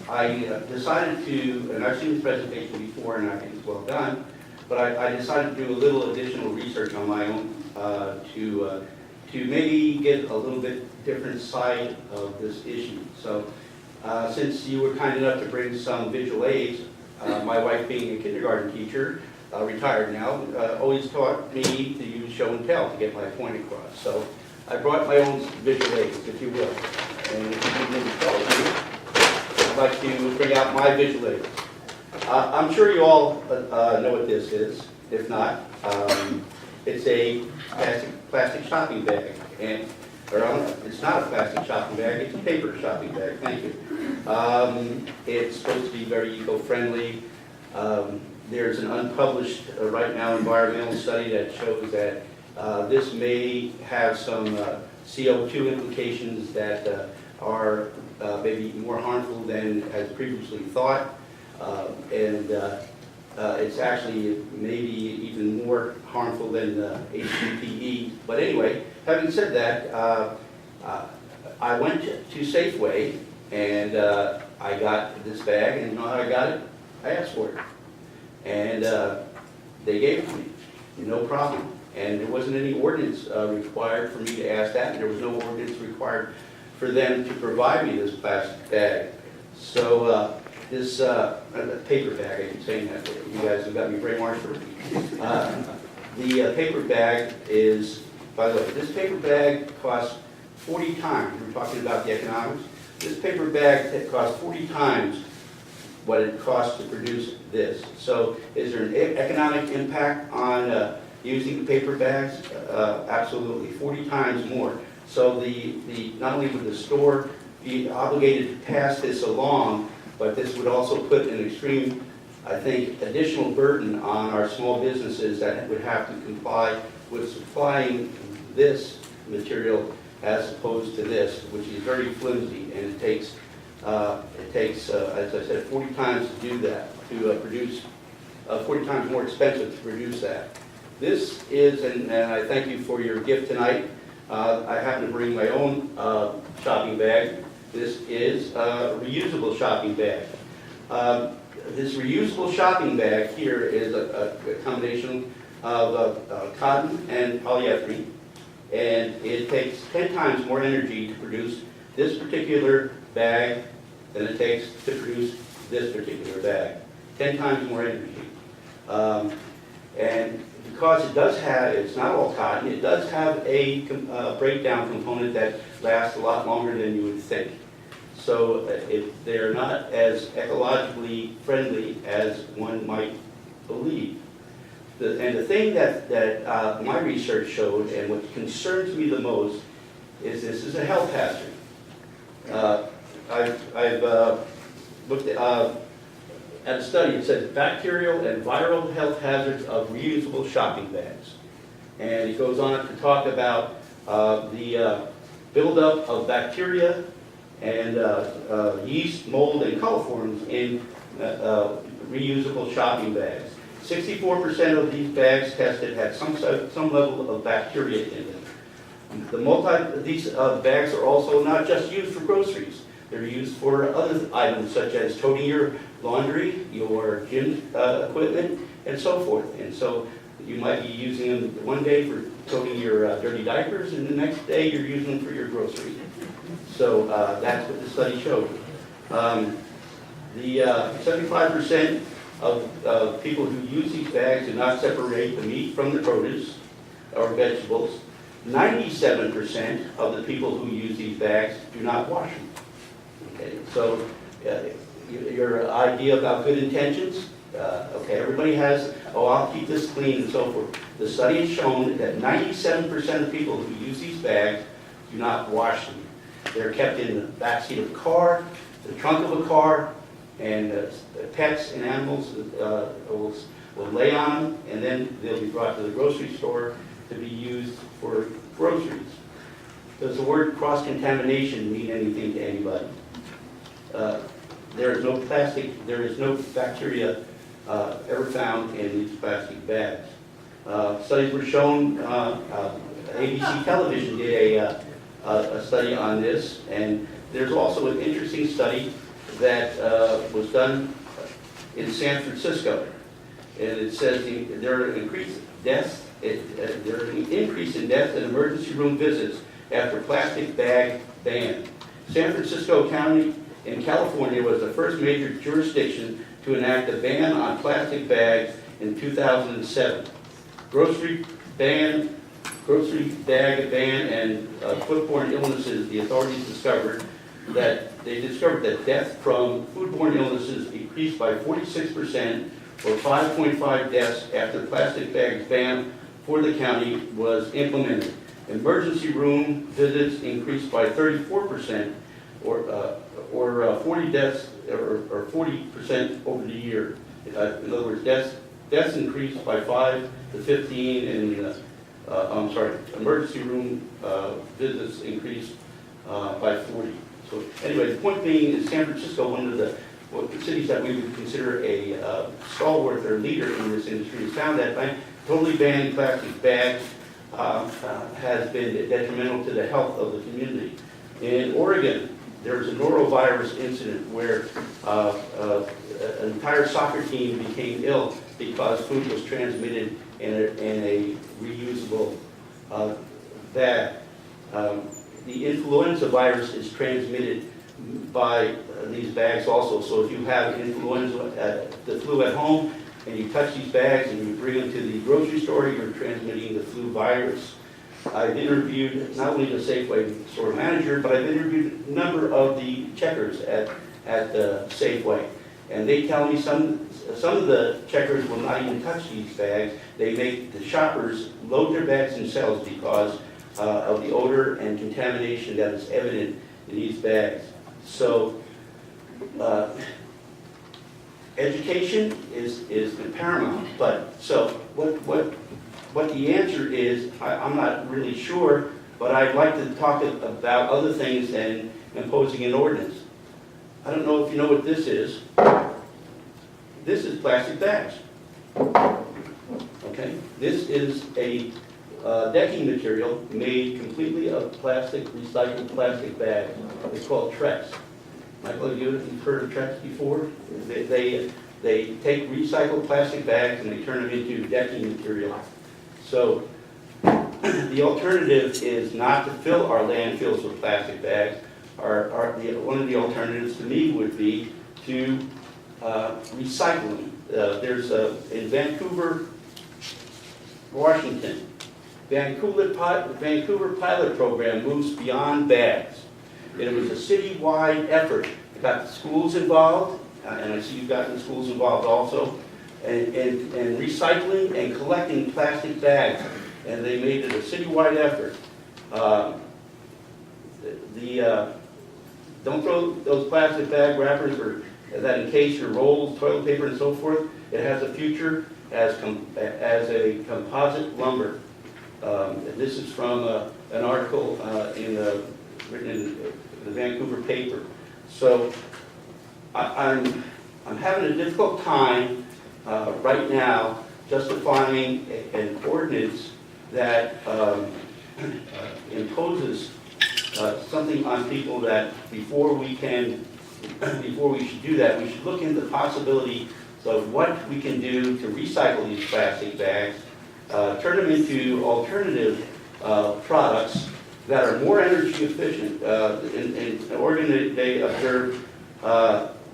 I decided to, and I've seen this presentation before and I think it's well done, but I decided to do a little additional research on my own to maybe get a little bit different side of this issue. So since you were kind enough to bring some visual aids, my wife being a kindergarten teacher, retired now, always taught me to use show and tell to get my point across. So I brought my own visual aids, if you will. And if you need me to follow me, I'd like to bring out my visual aids. I'm sure you all know what this is. If not, it's a plastic shopping bag. It's not a plastic shopping bag, it's a paper shopping bag. Thank you. It's supposed to be very eco-friendly. There's an unpublished, right now, environmental study that shows that this may have some CO2 implications that are maybe more harmful than has previously thought. It's actually maybe even more harmful than HDPE. But anyway, having said that, I went to Safeway and I got this bag, and you know how I got it? I asked for it. And they gave it to me, no problem. And there wasn't any ordinance required for me to ask that, and there was no ordinance required for them to provide me this plastic bag. So this paper bag, I keep saying that, you guys have got me brainwashed for it. The paper bag is, by the way, this paper bag costs 40 times, we were talking about the economics, this paper bag costs 40 times what it costs to produce this. So is there an economic impact on using the paper bags? Absolutely, 40 times more. So not only would the store be obligated to pass this along, but this would also put an extreme, I think, additional burden on our small businesses that would have to comply with supplying this material as opposed to this, which is very flimsy, and it takes, as I said, 40 times to do that, to produce 40 times more expensive to produce that. This is, and I thank you for your gift tonight. I happen to bring my own shopping bag. This is a reusable shopping bag. This reusable shopping bag here is a combination of cotton and polyethylene, and it takes 10 times more energy to produce this particular bag than it takes to produce this particular bag. 10 times more energy. And because it does have, it's not all cotton, it does have a breakdown component that lasts a lot longer than you would think. So they're not as ecologically friendly as one might believe. And the thing that my research showed, and what concerns me the most, is this is a health hazard. I've looked at a study that says bacterial and viral health hazards of reusable shopping bags. And it goes on to talk about the buildup of bacteria and yeast, mold, and coliforms in reusable shopping bags. 64% of these bags tested had some level of bacteria in them. These bags are also not just used for groceries. They're used for other items such as toting your laundry, your gym equipment, and so forth. And so you might be using them one day for toting your dirty diapers, and the next day you're using them for your groceries. So that's what the study showed. The 75% of people who use these bags do not separate the meat from the produce or vegetables. 97% of the people who use these bags do not wash them. Okay, so your idea about good intentions, okay, everybody has, oh, I'll keep this clean and so forth. The study has shown that 97% of people who use these bags do not wash them. They're kept in the backseat of a car, the trunk of a car, and pets and animals will lay on them, and then they'll be brought to the grocery store to be used for groceries. Does the word cross-contamination mean anything to anybody? There is no plastic, there is no bacteria ever found in these plastic bags. Studies were shown, ABC television did a study on this, and there's also an interesting study that was done in San Francisco. And it says there are increased deaths, there are an increase in deaths and emergency room visits after plastic bag ban. San Francisco County in California was the first major jurisdiction to enact a ban on plastic bags in 2007. Grocery bag ban and foodborne illnesses, the authorities discovered that death from foodborne illnesses increased by 46%, or 5.5 deaths after plastic bags ban for the county was implemented. Emergency room visits increased by 34%, or 40 deaths, or 40% over the year. In other words, deaths increased by 5 to 15, and emergency room visits increased by 40. So anyway, the point being is San Francisco, one of the cities that we would consider a stalwart or leader in this industry, has found that by totally banning plastic bags has been detrimental to the health of the community. In Oregon, there was a norovirus incident where an entire soccer team became ill because food was transmitted in a reusable bag. The influenza virus is transmitted by these bags also. So if you have influenza, the flu at home, and you touch these bags and you bring them to the grocery store, you're transmitting the flu virus. I've interviewed not only the Safeway store manager, but I've interviewed a number of the checkers at Safeway. And they tell me some of the checkers will not even touch these bags. They make the shoppers load their bags themselves because of the odor and contamination that is evident in these bags. So education is paramount. But so what the answer is, I'm not really sure, but I'd like to talk about other things than imposing an ordinance. I don't know if you know what this is. This is plastic bags. Okay, this is a decking material made completely of plastic, recycled plastic bags. It's called Trex. Michael, you've heard of Trex before? They take recycled plastic bags and they turn them into decking material. So the alternative is not to fill our landfills with plastic bags. One of the alternatives to me would be to recycle them. There's in Vancouver, Washington, Vancouver pilot program moves beyond bags. It was a citywide effort. It got the schools involved, and I see you've gotten the schools involved also, and recycling and collecting plastic bags. And they made it a citywide effort. Don't throw those plastic bag wrappers or that encase your rolls, toilet paper, and so forth. It has a future as a composite lumber. This is from an article written in the Vancouver paper. So I'm having a difficult time right now justifying an ordinance that imposes something on people that before we should do that, we should look into the possibility of what we can do to recycle these plastic bags, turn them into alternative products that are more energy efficient. In Oregon, they observe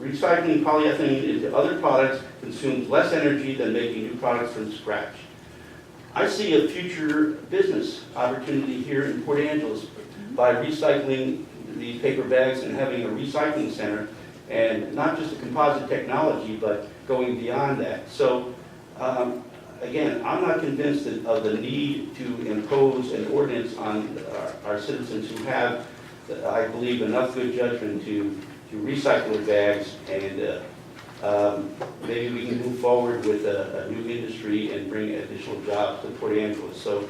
recycling polyethylene into other products consumes less energy than making new products from scratch. I see a future business opportunity here in Port Angeles by recycling these paper bags and having a recycling center, and not just a composite technology, but going beyond that. So, again, I'm not convinced of the need to impose an ordinance on our citizens who have, I believe, enough good judgment to recycle their bags, and maybe we can move forward with a new industry and bring additional jobs to Port Angeles. So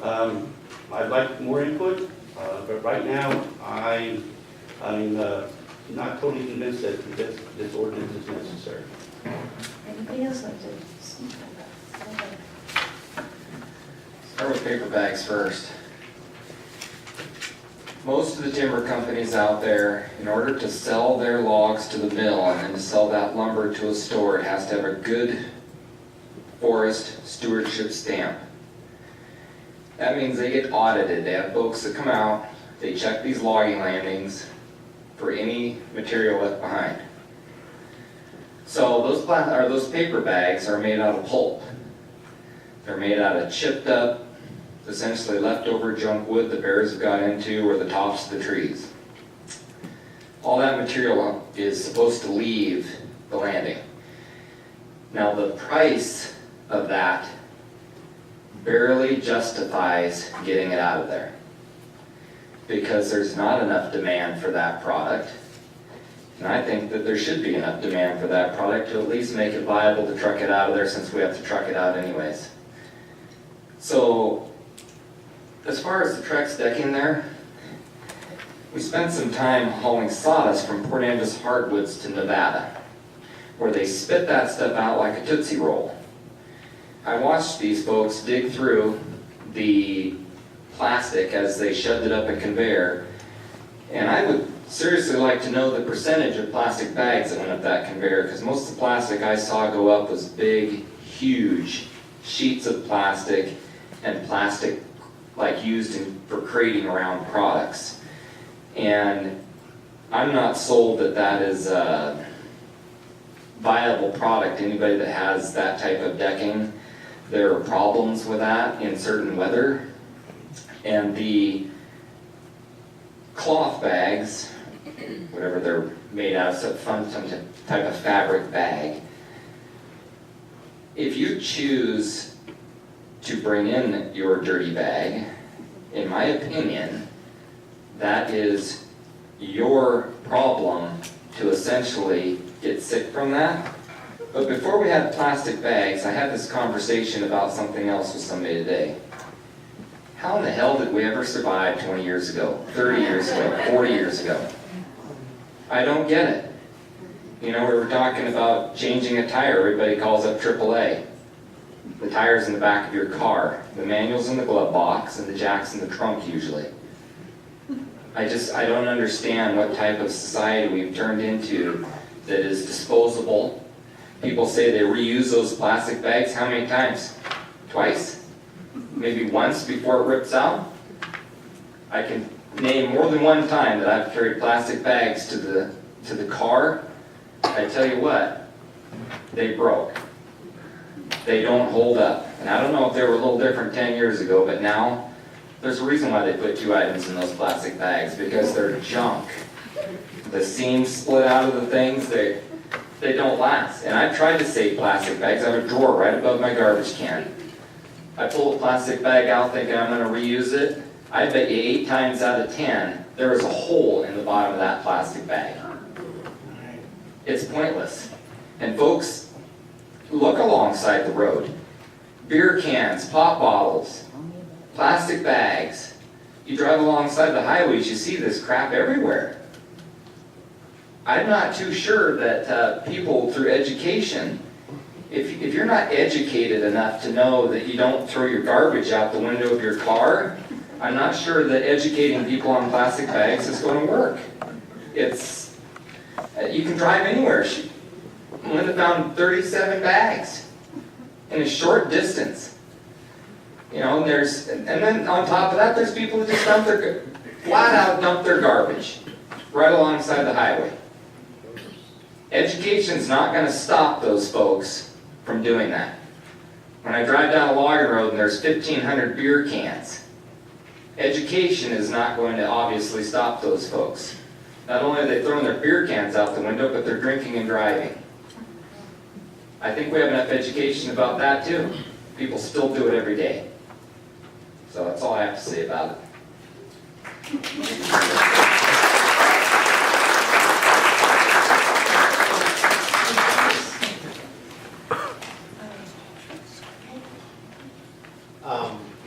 I'd like more input, but right now I'm not totally convinced that this ordinance is necessary. Anything else like to? Start with paper bags first. Most of the timber companies out there, in order to sell their logs to the mill and then to sell that lumber to a store, it has to have a good forest stewardship stamp. That means they get audited. They have folks that come out, they check these logging landings for any material left behind. So those paper bags are made out of pulp. They're made out of chipped up, essentially leftover junk wood the bears have got into, or the tops of the trees. All that material is supposed to leave the landing. Now the price of that barely justifies getting it out of there, because there's not enough demand for that product. And I think that there should be enough demand for that product to at least make it viable to truck it out of there, since we have to truck it out anyways. So, as far as the Trex decking there, we spent some time hauling sawdust from Port Angeles hardwoods to Nevada, where they spit that stuff out like a Tootsie Roll. I watched these folks dig through the plastic as they shoved it up a conveyor, and I would seriously like to know the percentage of plastic bags that went up that conveyor, because most of the plastic I saw go up was big, huge sheets of plastic, and plastic like used for crating around products. And I'm not sold that that is a viable product. Anybody that has that type of decking, there are problems with that in certain weather. And the cloth bags, whatever they're made out of, some type of fabric bag, if you choose to bring in your dirty bag, in my opinion, that is your problem to essentially get sick from that. But before we had plastic bags, I had this conversation about something else with somebody today. How in the hell did we ever survive 20 years ago, 30 years ago, 40 years ago? I don't get it. You know, we were talking about changing a tire. Everybody calls up AAA. The tire's in the back of your car. The manual's in the glove box, and the jack's in the trunk usually. I don't understand what type of society we've turned into that is disposable. People say they reuse those plastic bags. How many times? Twice? Maybe once before it rips out? I can name more than one time that I've carried plastic bags to the car. I tell you what, they broke. They don't hold up. And I don't know if they were a little different 10 years ago, but now there's a reason why they put 2 items in those plastic bags, because they're junk. The seams split out of the things, they don't last. And I've tried to save plastic bags. I have a drawer right above my garbage can. I pull a plastic bag out thinking I'm going to reuse it. I bet you 8 times out of 10, there is a hole in the bottom of that plastic bag. It's pointless. And folks, look alongside the road. Beer cans, pop bottles, plastic bags. You drive alongside the highways, you see this crap everywhere. I'm not too sure that people through education, if you're not educated enough to know that you don't throw your garbage out the window of your car, I'm not sure that educating people on plastic bags is going to work. You can drive anywhere. Linda found 37 bags in a short distance. You know, and then on top of that, there's people that just flat out dump their garbage right alongside the highway. Education's not going to stop those folks from doing that. When I drive down a logging road and there's 1,500 beer cans, education is not going to obviously stop those folks. Not only are they throwing their beer cans out the window, but they're drinking and driving. I think we have enough education about that too. People still do it every day. So that's all I have to say about it.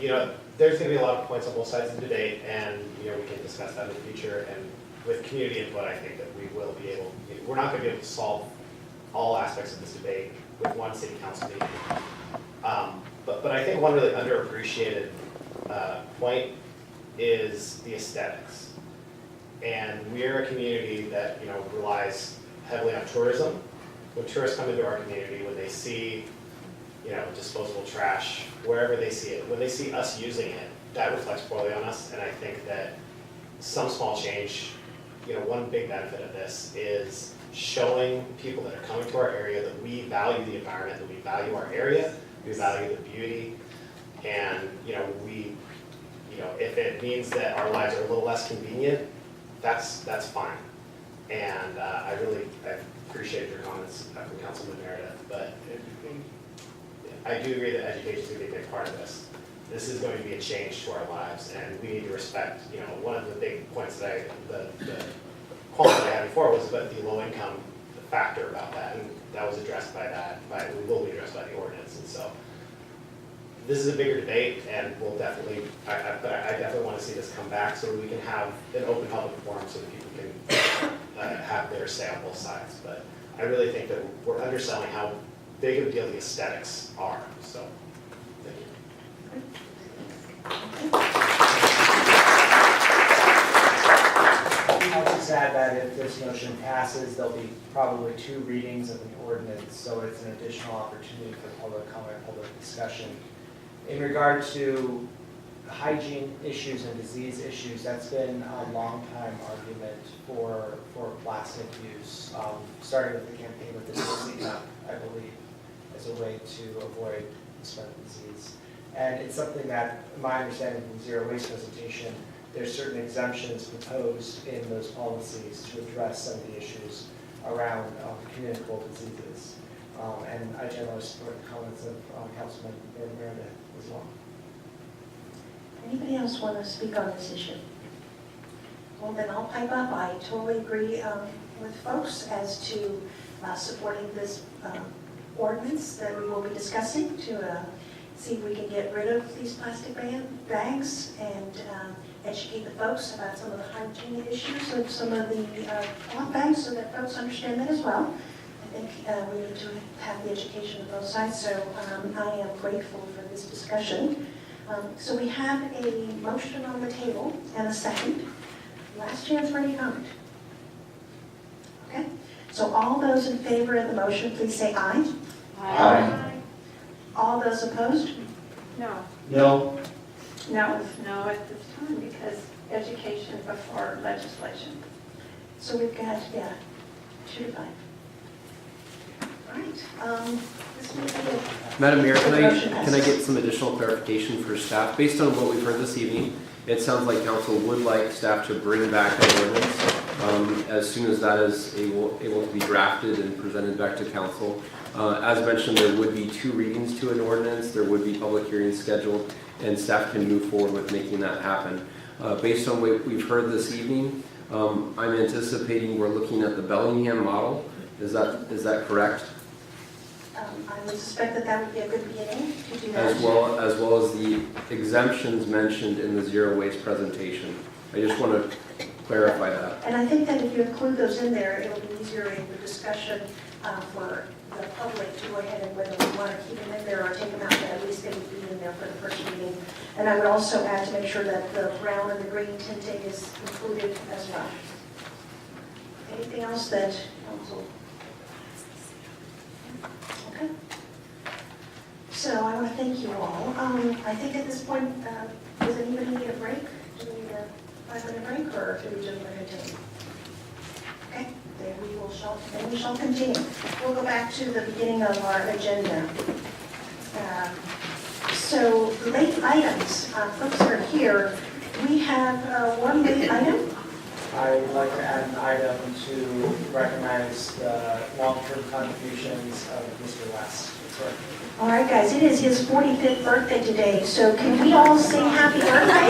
You know, there's going to be a lot of points on both sides of the debate, and you know, we can discuss that in the future. And with community input, I think that we will be able. We're not going to be able to solve all aspects of this debate with one city council meeting. But I think one really underappreciated point is the aesthetics. And we're a community that relies heavily on tourism. When tourists come into our community, when they see disposable trash, wherever they see it, when they see us using it, that reflects poorly on us. And I think that some small change, one big benefit of this is showing people that are coming to our area that we value the environment, that we value our area, we value the beauty, and if it means that our lives are a little less convenient, that's fine. And I appreciate your comments from Councilman Meredith, but I do agree that education is going to be a big part of this. This is going to be a change to our lives, and we need to respect, one of the big points that the quality that I had before was about the low income factor about that, and that was addressed we will be addressed by the ordinance. And so this is a bigger debate, and we'll definitely, I definitely want to see this come back so that we can have an open public forum so that people can have their say on both sides. But I really think that we're underselling how big of a deal the aesthetics are. So, thank you. I'll just add that if this motion passes, there'll be probably 2 readings of an ordinance, so it's an additional opportunity for public comment, public discussion. In regard to hygiene issues and disease issues, that's been a long time argument for plastic use, starting with the campaign with the cleanup, I believe, as a way to avoid the spread of disease. And it's something that, my understanding from the zero waste presentation, there's certain exemptions proposed in those policies to address some of the issues around communicable diseases. And I generally support the comments of Councilman Meredith as well. Anybody else want to speak on this issue? Well, then I'll pipe up. I totally agree with folks as to supporting this ordinance that we will be discussing to see if we can get rid of these plastic bags and educate the folks about some of the hygiene issues of some of the cloth bags so that folks understand that as well. think we need to have the education on both sides, so I am grateful for this discussion. So we have a motion on the table and a second. Last chance for any comment. Okay, so all those in favor of the motion, please say aye. Aye. All those opposed? No. No. No, no at this time, because education before legislation. So we've got, 2 to 5. All right. This may be a- Madam Mayor, The motion can I passes. get some additional clarification for staff? Based on what we've heard this evening, it sounds like council would like staff to bring back an ordinance as soon as that is able to be drafted and presented back to council. As mentioned, there would be 2 readings to an ordinance, there would be public hearings scheduled, and staff can move forward with making that happen. Based on what we've heard this evening, I'm anticipating we're looking at the Bellingham model. Is that correct? I would suspect that that would be a good beginning to do that. As well as the exemptions mentioned in the zero waste presentation. I just want to clarify that. And I think that if you include those in there, it'll be easier in the discussion for the public to go ahead and whether we want to keep them in there or take them out, but at least they would be in there for the first reading. And I would also add to make sure that the brown and the green tinting is included as well. Anything else that council? Okay. So I want to thank you all. I think at this point, does anybody need a break? Do we need a 5-minute break, or do we just want to continue? Okay, then we shall continue. We'll go back to the beginning of our agenda. So late items, folks are here. We have one late item. I would like to add an item to recognize the long-term contributions of Mr. West. All right, guys, it is his 45th birthday today, so can we all sing happy birthday?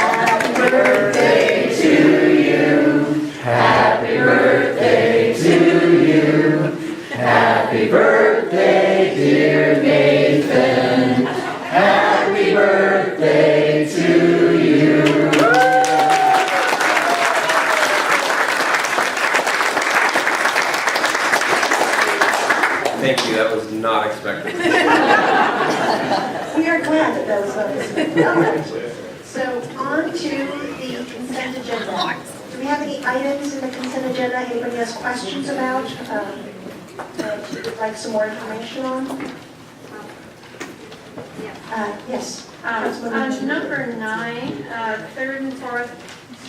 Happy birthday to you. Happy birthday to you. Happy birthday, dear Nathan. Happy birthday to you. Thank you, that was not expected. We are glad that was not expected. So on to the consent agenda. Do we have any items in the consent agenda anybody has questions about? That you would like some more information on? Yes. On number 9, 3rd and 4th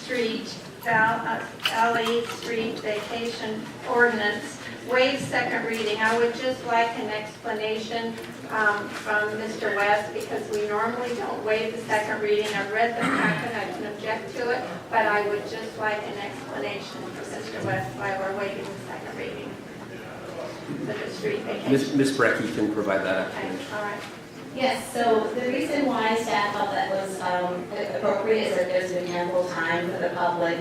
Street, Alley Street Vacation Ordinance, waive second reading. I would just like an explanation from Mr. West, because we normally don't waive the second reading. I've read the packet, I don't object to it, but I would just like an explanation from Mr. West why we're waiving the second reading for the street vacation. Ms. Brecky can provide that Okay, explanation. all right. Yes, so the reason why staff felt that was appropriate is that there's been ample time for the public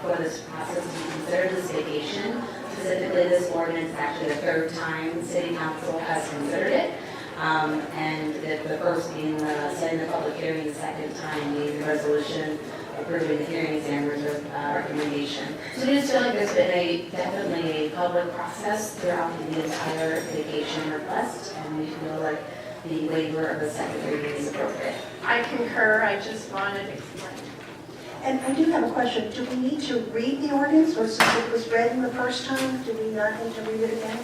for this process to consider this vacation. Specifically, this ordinance is actually the 3rd time City Council has considered it. And the first being setting the public hearing, the second time being the resolution approving the hearing examiner's recommendation. So we just feel like there's been definitely a public process throughout the entire vacation request, and we feel like the waiver of the second reading is appropriate. I concur, I just wanted to explain. And I do have a question. Do we need to read the ordinance, or since it was read in the first time, do we not need to read it again?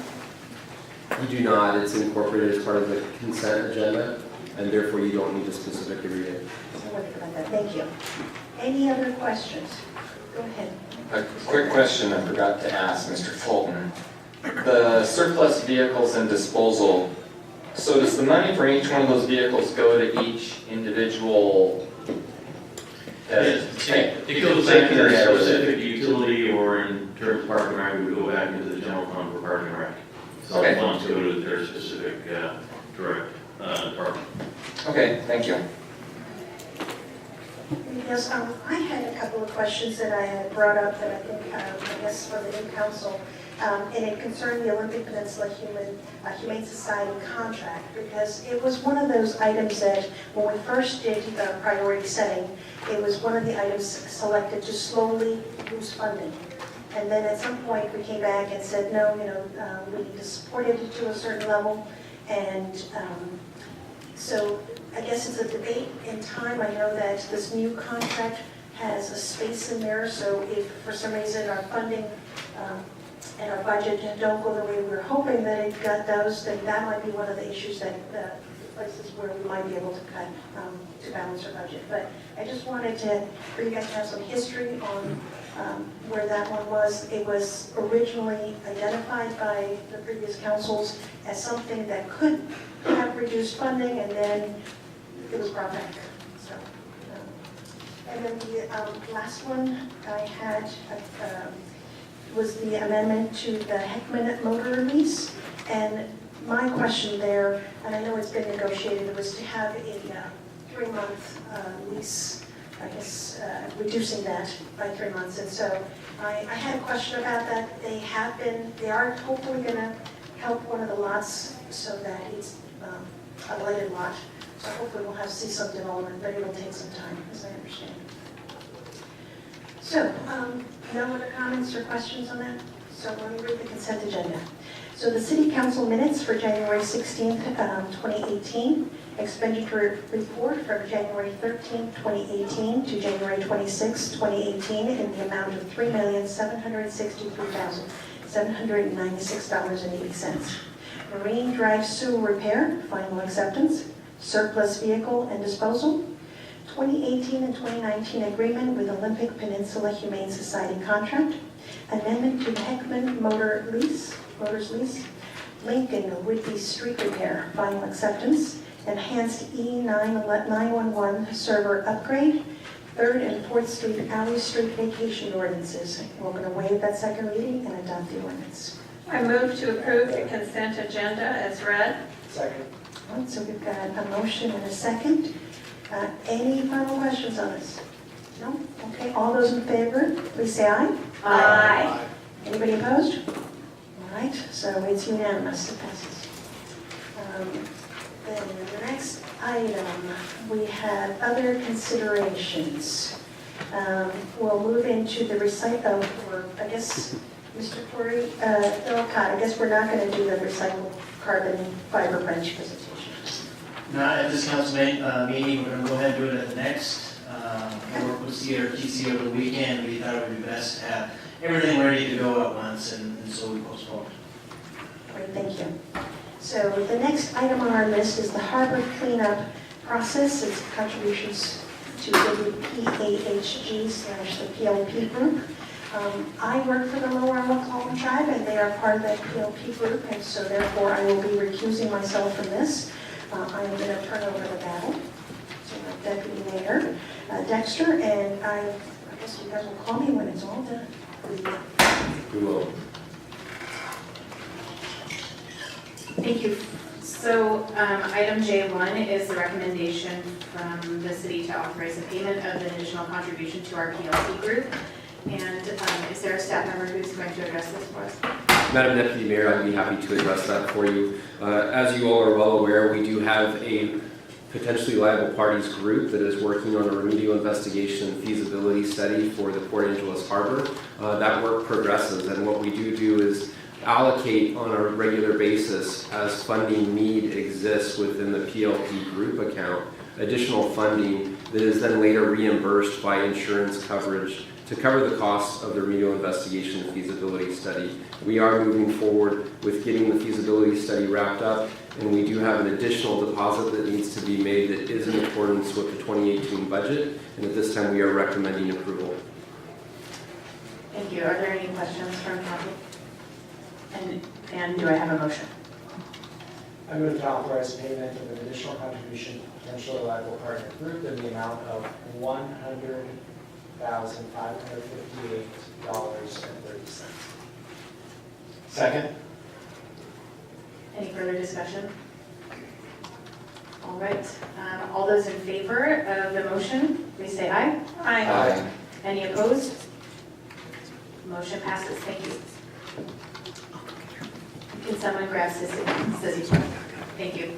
You do not, it's incorporated as part of the consent agenda, and therefore you don't need to specifically read it. So what about that? Thank you. Any other questions? Go ahead. A quick question I forgot to ask Mr. Fulton. The surplus vehicles and disposal, so does the money for each one of those vehicles go to each individual? It goes back to the specific utility, or in terms of parking and rec, we go back into the general fund for parking and rec. So the funds go to their specific direct department. Okay, thank you. Yes, I had a couple of questions that I had brought up that I think, I guess, for the new council, and it concerned the Olympic Peninsula Humane Society contract, because it was one of those items that when we first did priority setting, it was one of the items selected to slowly lose funding. And then at some point, we came back and said, no, we need to support it to a certain level. And so I guess it's a debate in time. I know that this new contract has a space in there, so if for some reason our funding and our budget don't go the way we're hoping that it does, then that might be one of the issues that places where we might be able to cut to balance our budget. But I just wanted for you guys to have some history on where that one was. It was originally identified by the previous councils as something that could have reduced funding, and then it was brought back. So, and then the last one I had was the amendment to the Heckman motor lease. And my question there, and I know it's been negotiated, was to have a 3-month lease, I guess, reducing that by 3 months. And so I had a question about that. They are hopefully going to help one of the lots so that it's a lighted lot. So hopefully we'll see some development, but it'll take some time, as I understand. So, no other comments or questions on that? So let me read the consent agenda. So the City Council minutes for January 16th, 2018, expenditure report from January 13th, 2018 to January 26th, 2018 in the amount of $3,763,796.80. Marine Drive sewer repair, final acceptance. Surplus vehicle and disposal. 2018 and 2019 agreement with Olympic Peninsula Humane Society contract. Amendment to the Heckman motors lease. Lincoln Whidby street repair, final acceptance. Enhanced E911 server upgrade. 3rd and 4th Street Alley Street vacation ordinances. We're going to waive that second reading and adopt the ordinance. I move to approve the consent agenda as read. Second. All right, so we've got a motion and a second. Any final questions on this? No? Okay, all those in favor, please say aye. Aye. Anybody opposed? All right, so it's unanimous, it passes. Then the next item, we have other considerations. We'll move into the recycle, or I guess, Mr. Corey, I guess we're not going to do the recycled carbon fiber branch presentation. Not at this council meeting, we're going to go ahead and do it at the next. We'll work with CRTC over the weekend. We thought it would be best to have everything ready to go at once, and so we postponed. Great, thank you. So the next item on our list is the harbor cleanup process. It's contributions to WPAHG/the PLP group. I work for the Lower Alacalon tribe, and they are part of that PLP group, and so therefore I will be recusing myself from this. I'm going to turn over the battle to my Deputy Mayor, Dexter, and I guess you guys will call me when it's all done. We will. Thank you. So item J1 is the recommendation from the city to authorize the payment of an additional contribution to our PLC group. And is there a staff member who's going to address this for us? Madam Deputy Mayor, I'd be happy to address that for you. As you all are well aware, we do have a potentially liable parties group that is working on a remedial investigation and feasibility study for the Port Angeles Harbor. That work progresses, and what we do is allocate on a regular basis as funding need exists within the PLP group account, additional funding that is then later reimbursed by insurance coverage to cover the costs of the remedial investigation and feasibility study. We are moving forward with getting the feasibility study wrapped up, and we do have an additional deposit that needs to be made that is in accordance with the 2018 budget, and at this time we are recommending approval. Thank you. Are there any questions from council? And do I have a motion? I move to authorize payment of an additional contribution to potentially liable partner group in the amount of $100,558.30. Second. Any further discussion? All right. All those in favor of the motion, please say aye. Aye. Aye. Any opposed? Motion passes. Thank you. Can someone grab Sissy's phone? Thank you.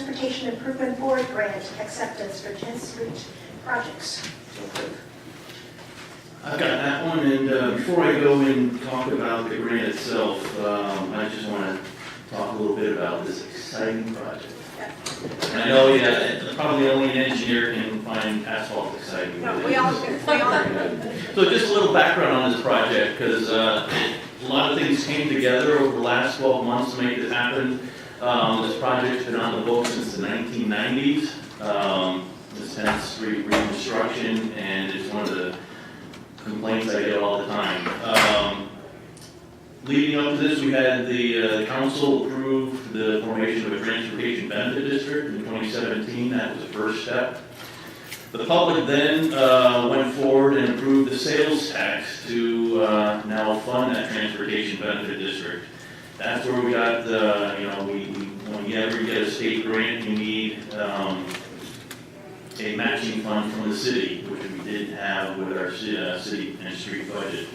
Transportation Improvement Board grant acceptance for 10th Street projects. I've got that one, and before I go and talk about the grant itself, I just want to talk a little bit about this exciting project. And I know, probably only an engineer can find asphalt exciting. No, we all do. So just a little background on this project, because a lot of things came together over the last 12 months to make this happen. This project's been on the books since the 1990s. This 10th Street reconstruction, and it's one of the complaints I get all the time. Leading up to this, we had the council approve the formation of a transportation benefit district in 2017. That was the first step. The public then went forward and approved the sales tax to now fund that transportation benefit district. That's where we got when you ever get a state grant, you need a matching fund from the city, which we did have with our city and street budget.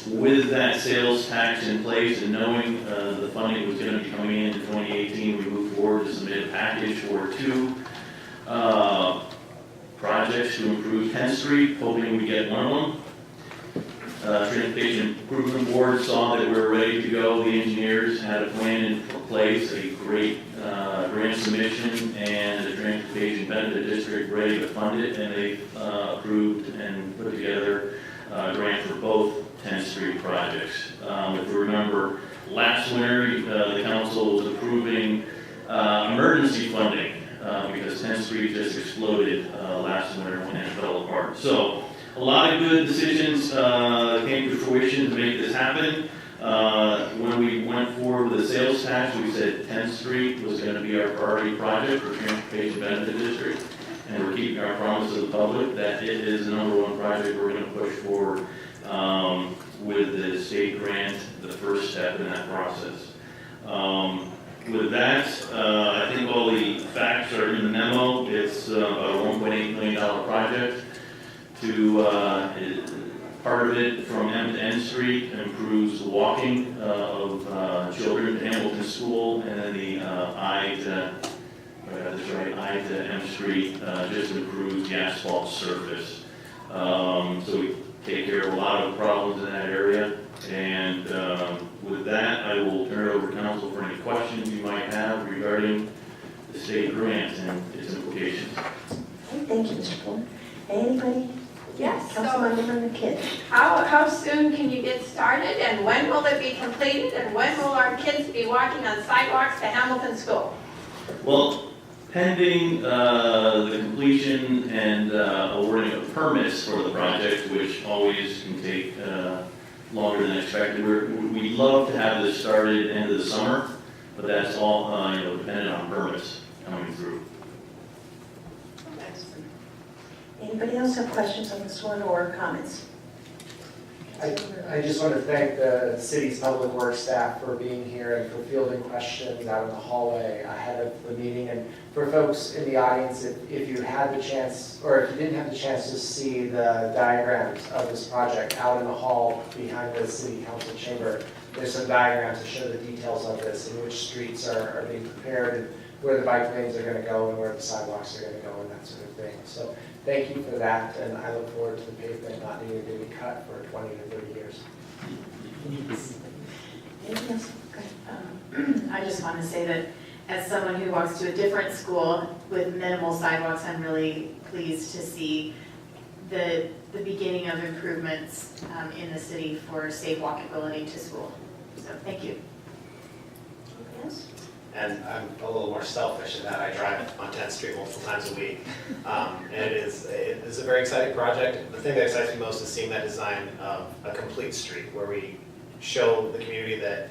With that sales tax in place and knowing the funding was going to be coming in 2018, we moved forward to submit a package for 2 projects to improve 10th Street, hoping we get one of them. Transportation Improvement Board saw that we were ready to go. The engineers had a plan in place, a great grant submission, and the Transportation Benefit District ready to fund it, and they approved and put together a grant for both 10th Street projects. If you remember, last winter, the council was approving emergency funding because 10th Street just exploded last winter when it fell apart. So a lot of good decisions came to fruition to make this happen. When we went forward with the sales tax, we said 10th Street was going to be our priority project for Transportation Benefit District. And we're keeping our promise to the public that it is the #1 project we're going to push forward with the state grant, the first step in that process. With that, I think all the facts are in the memo. It's about a $1.8 million project. Part of it from M to N Street improves the walking of children to Hamilton School, and then the I to M Street just improves the asphalt surface. So we take care of a lot of problems in that area. And with that, I will turn it over to council for any questions you might have regarding the state grant and its implications. Okay, thank you, Mr. Fuller. Anybody? Yes. Councilmember McKidd. How soon can you get started, and when will it be completed, and when will our kids be walking on sidewalks to Hamilton School? Well, pending the completion and awarding of permits for the project, which always can take longer than expected, we'd love to have this started end of the summer, but that's all dependent on permits coming through. Anybody else have questions on this one or comments? I just want to thank the city's public works staff for being here and for fielding questions out in the hallway ahead of the meeting. And for folks in the audience, if you had the chance, or if you didn't have the chance to see the diagrams of this project out in the hall behind the city council chamber, there's some diagrams that show the details of this and which streets are being prepared and where the bike lanes are going to go and where the sidewalks are going to go and that sort of thing. So thank you for that, and I look forward to the pavement not needing to be cut for 20 to 30 years. Anything else? I just want to say that as someone who walks to a different school with minimal sidewalks, I'm really pleased to see the beginning of improvements in the city for safe walkability to school. So thank you. Yes. And I'm a little more selfish in that I drive on 10th Street multiple times a week. And it is a very exciting project. The thing that excites me most is seeing that design of a complete street where we show the community that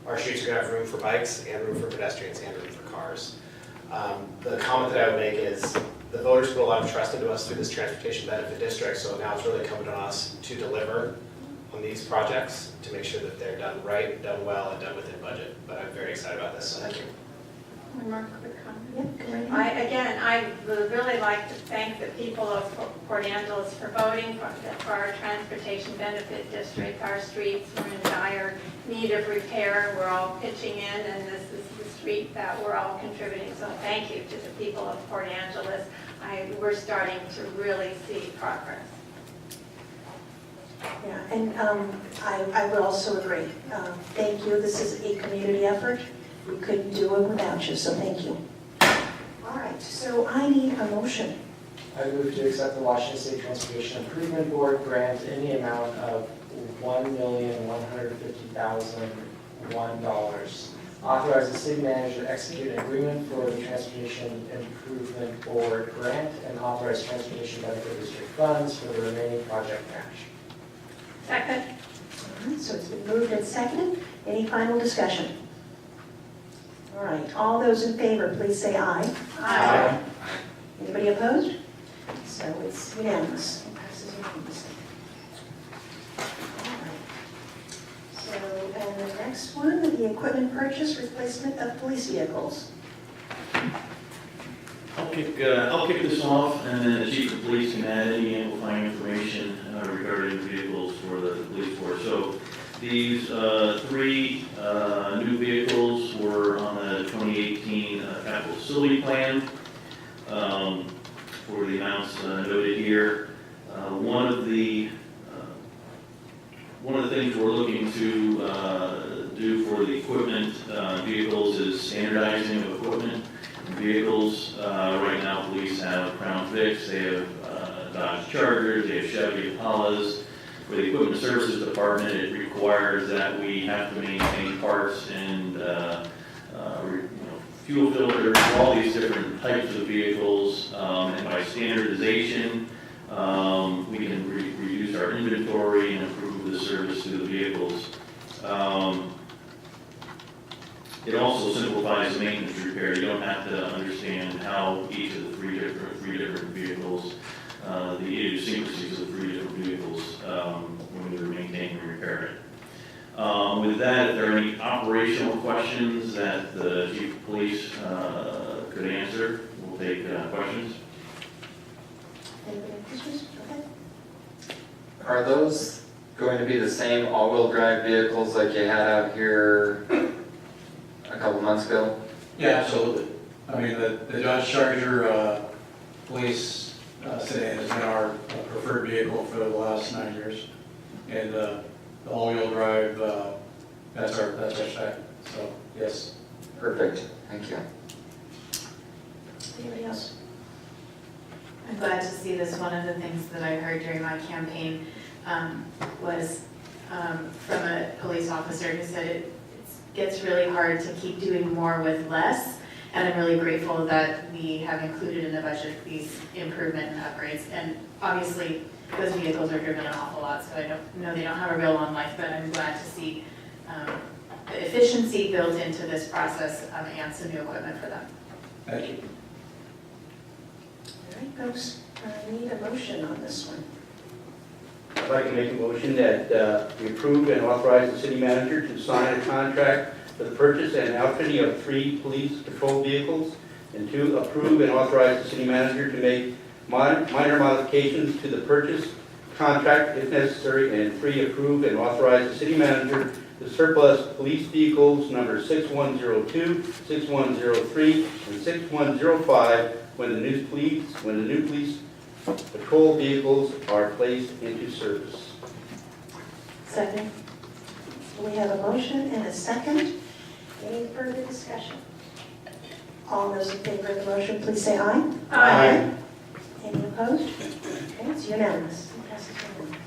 our streets are going to have room for bikes and room for pedestrians and room for cars. The comment that I would make is the voters put a lot of trust into us through this transportation benefit district, so now it's really incumbent on us to deliver on these projects to make sure that they're done right, done well, and done within budget. But I'm very excited about this, so thank you. One more quick comment. Yep, go right ahead. I would really like to thank the people of Port Angeles for voting for our transportation benefit district. Our streets are in dire need of repair. We're all pitching in, and this street that we're all contributing. So thank you to the people of Port Angeles. We're starting to really see progress. Yeah, and I would also agree. Thank you. This is a community effort. We couldn't do it without you, so thank you. All right, so I need a motion. I move to accept the Washington State Transportation Improvement Board grant in the amount of $1,150,001. Authorize the city manager to execute an agreement for the Transportation Improvement Board grant and authorize Transportation Benefit District funds for the remaining project match. Second. All right, so it's been moved and seconded. Any final discussion? All right, all those in favor, please say aye. Aye. Anybody opposed? So it's unanimous. It passes unanimously. All right. So, and the next one, the equipment purchase replacement of police vehicles. I'll kick this off, and then the chief of police can add any amplifying information regarding vehicles for the police force. So these three new vehicles were on the 2018 capital facility plan for the amounts noted here. One of the things we're looking to do for the equipment vehicles is standardizing of equipment. Vehicles, right now police have Crown Vics, they have Dodge Chargers, they have Chevy Impalas. For the Equipment Services Department, it requires that we have to maintain parts and fuel filters, all these different types of vehicles, and by standardization, we can reduce our inventory and improve the service to the vehicles. It also simplifies maintenance repair. You don't have to understand how each of the three different vehicles, the idiosyncrasies of the three different vehicles when you're maintaining and repairing it. With that, if there are any operational questions that the chief of police could answer, we'll take questions. Anybody have questions? Okay. Are those going to be the same all-wheel drive vehicles like you had out here a couple months ago? Yeah, absolutely. I mean, the Dodge Charger police sedan has been our preferred vehicle for the last 9 years. And the all-wheel drive, that's our spec. So, yes. Perfect. Thank you. Anybody else? I'm glad to see this. One of the things that I heard during my campaign was from a police officer who said it gets really hard to keep doing more with less. And I'm really grateful that we have included in the budget these improvement and upgrades. And obviously, those vehicles are driven an awful lot, so I don't know they don't have a real long life, but I'm glad to see the efficiency built into this process and some new equipment for them. Thank you. All right, folks, I need a motion on this one. I'd like to make a motion that we approve and authorize the city manager to sign a contract for the purchase and outfitting of 3 police patrol vehicles, and 2, approve and authorize the city manager to make minor modifications to the purchase contract if necessary, and 3, approve and authorize the city manager to surplus police vehicles number 6102, 6103, and 6105 when the new police patrol vehicles are placed into service. Second. We have a motion and a second. Any further discussion? All those in favor of the motion, please say aye. Aye. Any opposed? Okay, it's unanimous. It passes unanimous.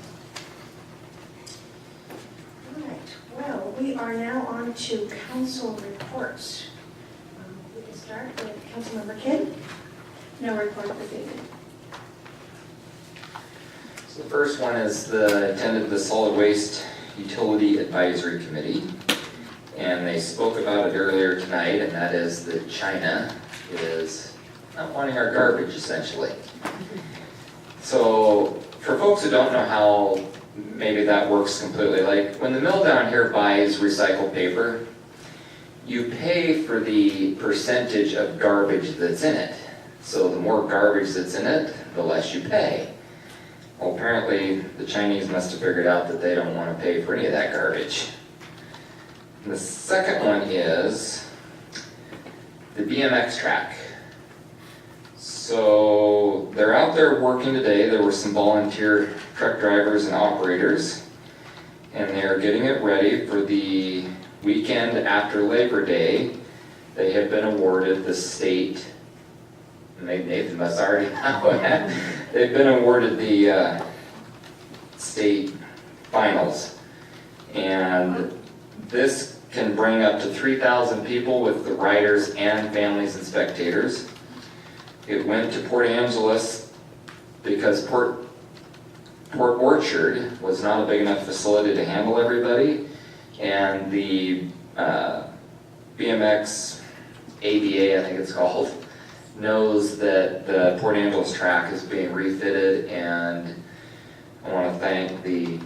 All right, well, we are now on to council reports. We can start with Councilmember Kidd. No report this evening. So the first one is attended the Solid Waste Utility Advisory Committee, and they spoke about it earlier tonight, and that is that China is not wanting our garbage, essentially. So for folks who don't know how maybe that works completely, like when the mill down here buys recycled paper, you pay for the percentage of garbage that's in it. So the more garbage that's in it, the less you pay. Well, apparently the Chinese must have figured out that they don't want to pay for any of that garbage. And the second one is the BMX track. So they're out there working today. There were some volunteer truck drivers and operators, and they're getting it ready for the weekend after Labor Day. They have been awarded the state, and Nathan must already know that, they've been awarded the state finals. And this can bring up to 3,000 people with the riders and families and spectators. It went to Port Angeles because Port Orchard was not a big enough facility to handle everybody, and the BMX ADA, I think it's called, knows that the Port Angeles track is being refitted, and I want to thank the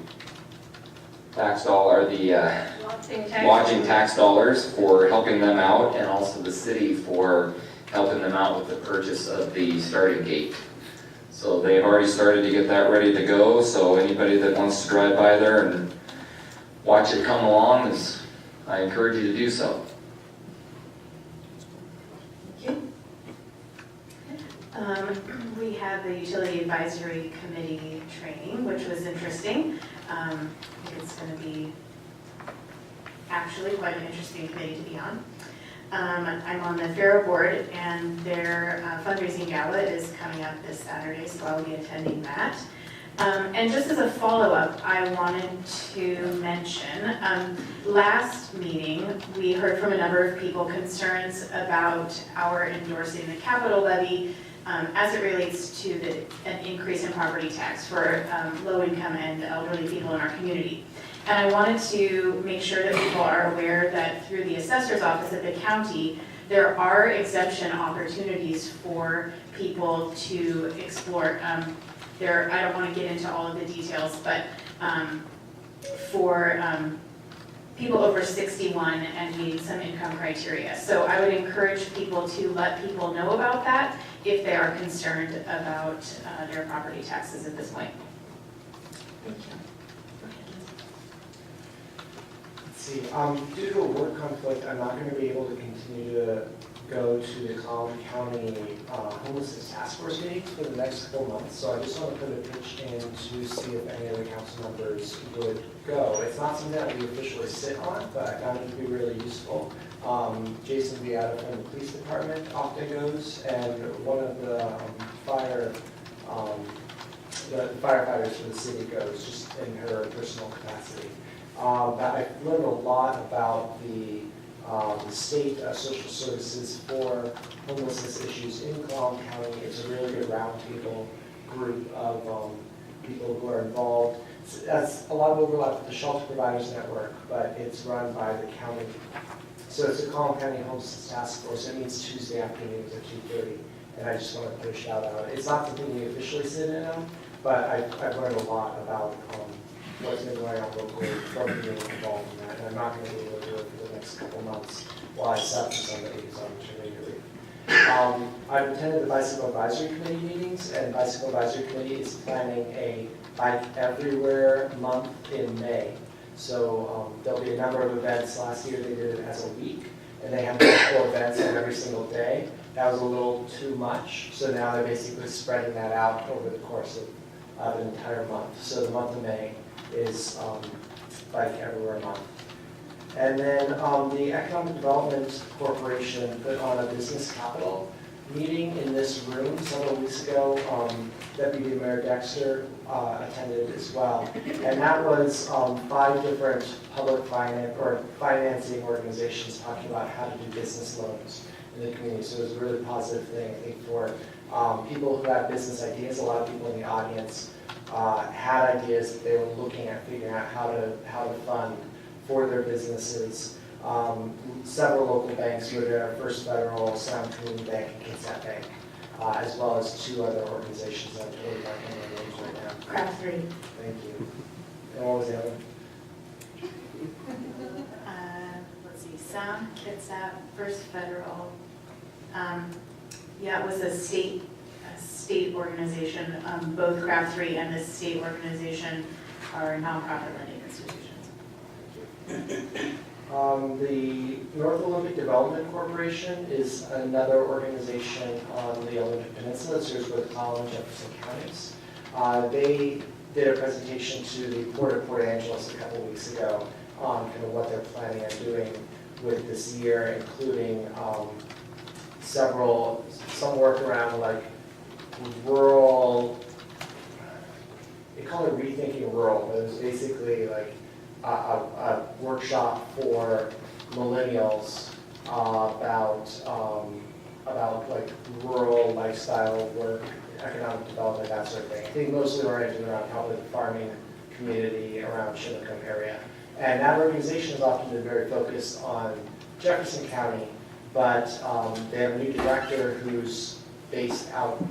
lodging tax dollars for helping them out, and also the city for helping them out with the purchase of the starting gate. So they've already started to get that ready to go, so anybody that wants to drive by there and watch it come along, I encourage you to do so. We had the Utility Advisory Committee training, which was interesting. I think it's going to be actually quite an interesting committee to be on. I'm on the Pharaoh board, and their fundraising gala is coming up this Saturday, so I'll be attending that. And just as a follow-up, I wanted to mention, last meeting, we heard from a number of people concerns about our endorsing the capital levy as it relates to an increase in property tax for low-income and elderly people in our community. And I wanted to make sure that people are aware that through the assessor's office at the county, there are exemption opportunities for people to explore. I don't want to get into all of the details, but for people over 61 and meeting some income criteria. So I would encourage people to let people know about that if they are concerned about their property taxes at this point. Thank you. Let's see, due to a work conflict, I'm not going to be able to continue to go to the Collin County Homelessness Task Force meetings for the next couple months, so I just want to put a pitch in to see if any of the council members would go. It's not something that we officially sit on, but I found it to be really useful. Jason Beata from the police department often goes, and one of the firefighters for the city goes, just in her personal capacity. I've learned a lot about the state social services for homelessness issues in Collin County. It's a really good roundtable group of people who are involved. That's a lot of overlap with the Shelter Providers Network, but it's run by the county. So it's a Collin County Homelessness Task Force. It meets Tuesday afternoons at 2:30, and I just want to put a shout out. It's not something we officially sit in on, but I've learned a lot about what's been going on locally from being involved in that, and I'm not going to be able to do it for the next couple months while I sub for somebody who's on maternity leave. I've attended the Bicycle Advisory Committee meetings, and Bicycle Advisory Committee is planning a Bike Everywhere month in May. So there'll be a number of events. Last year they did it as a week, and they had multiple events on every single day. That was a little too much, so now they're basically spreading that out over the course of an entire month. So the month of May is Bike Everywhere month. And then the Economic Development Corporation put on a business capital meeting in this room several weeks ago. Deputy Mayor Dexter attended as well. And that was 5 different public finance or financing organizations talking about how to do business loans in the community. So it was a really positive thing, I think, for people who have business ideas. A lot of people in the audience had ideas that they were looking at, figuring out how to fund for their businesses. Several local banks were there, First Federal, Sound Community Bank, and Kinsat Bank, as well as 2 other organizations that I'm totally not going to names right now. Craft 3. Thank you. And what was the other? Let's see, Sound, Kinsat, First Federal. Yeah, it was a state organization. Both Craft 3 and the state organization are nonprofit lending institutions. The North Olympic Development Corporation is another organization on the Olympic Peninsula. It serves with Collin and Jefferson counties. They did a presentation to the Port of Port Angeles a couple weeks ago on kind of what they're planning on doing with this year, including some work around like rural, they call it rethinking rural, but it was basically like a workshop for millennials about like rural lifestyle work, economic development, that sort of thing. I think mostly oriented around helping the farming community around Chinook area. And that organization has often been very focused on Jefferson County, but they have a new director who's based out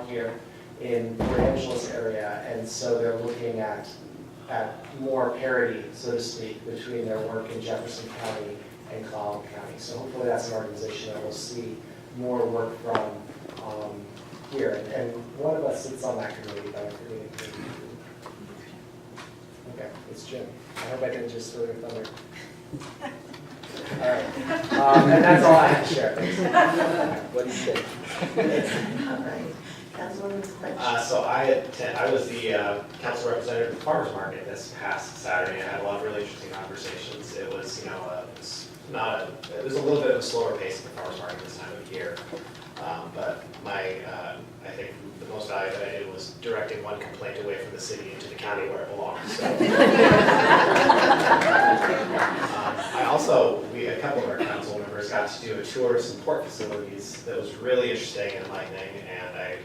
here in Port Angeles area, and so they're looking at more parity, so to speak, between their work in Jefferson County and Collin County. So hopefully that's an organization that will see more work from here. And one of us sits on that committee, but I'm forgetting who. Okay, it's Jim. I hope I didn't just throw your thunder. All right. And that's all I have to share. What do you think? All right. Councilwoman Lynch. So I was the council representative at the farmers market this past Saturday, and I had a lot of really interesting conversations. It was, it was a little bit of a slower pace at the farmers market this time of year. But I think the most value that I did was directing one complaint away from the city into the county where it belongs. So. A couple of our council members got to do a tour of some port facilities that was really interesting and enlightening, and I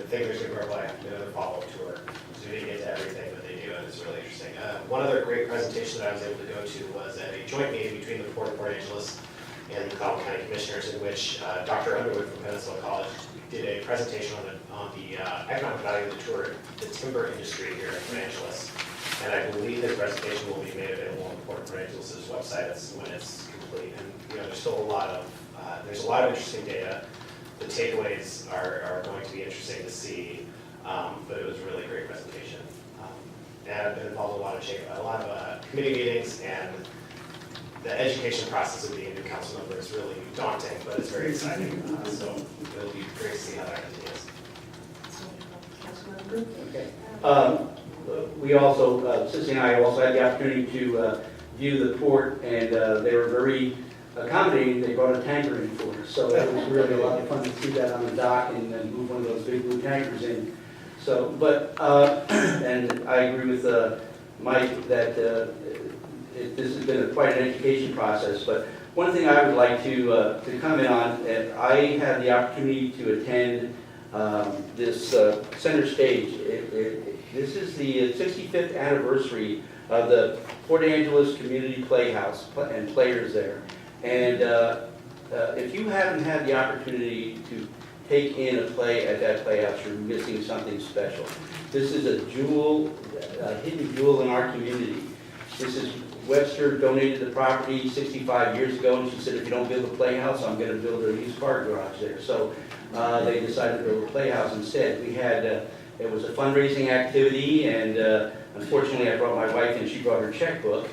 think there's going to be another follow-up tour, so we didn't get to everything, but they do, and it's really interesting. One other great presentation that I was able to go to was at a joint meeting between the Port of Port Angeles and the Collin County Commissioners, in which Dr. Underwood from Peninsula College did a presentation on the economic value of the timber industry here in Port Angeles. And I believe his presentation will be made available on Port of Port Angeles' website when it's complete. And there's still a lot of interesting data. The takeaways are going to be interesting to see, but it was a really great presentation. And I've been involved in a lot of committee meetings, and the education process of being a new council member is really daunting, but it's very exciting. So it'll be great to see how that continues. Councilwoman Booth. Okay. We also, Sissy and I also had the opportunity to view the port, and they were very accommodating. They brought a tanker in for us, so it was really a lot of fun to see that on the dock and then move one of those big blue tankers in. So, but, and I agree with Mike that this has been quite an education process, but one thing I would like to comment on, I had the opportunity to attend this center stage. This is the 65th anniversary of the Port Angeles Community Playhouse and players there. And if you haven't had the opportunity to take in a play at that playhouse, you're missing something special. This is a jewel, a hidden jewel in our community. This is Webster donated the property 65 years ago, and she said, if you don't build a playhouse, I'm going to build a used car garage there. So they decided to build a playhouse instead. We had it was a fundraising activity, and unfortunately I brought my wife and she brought her checkbook.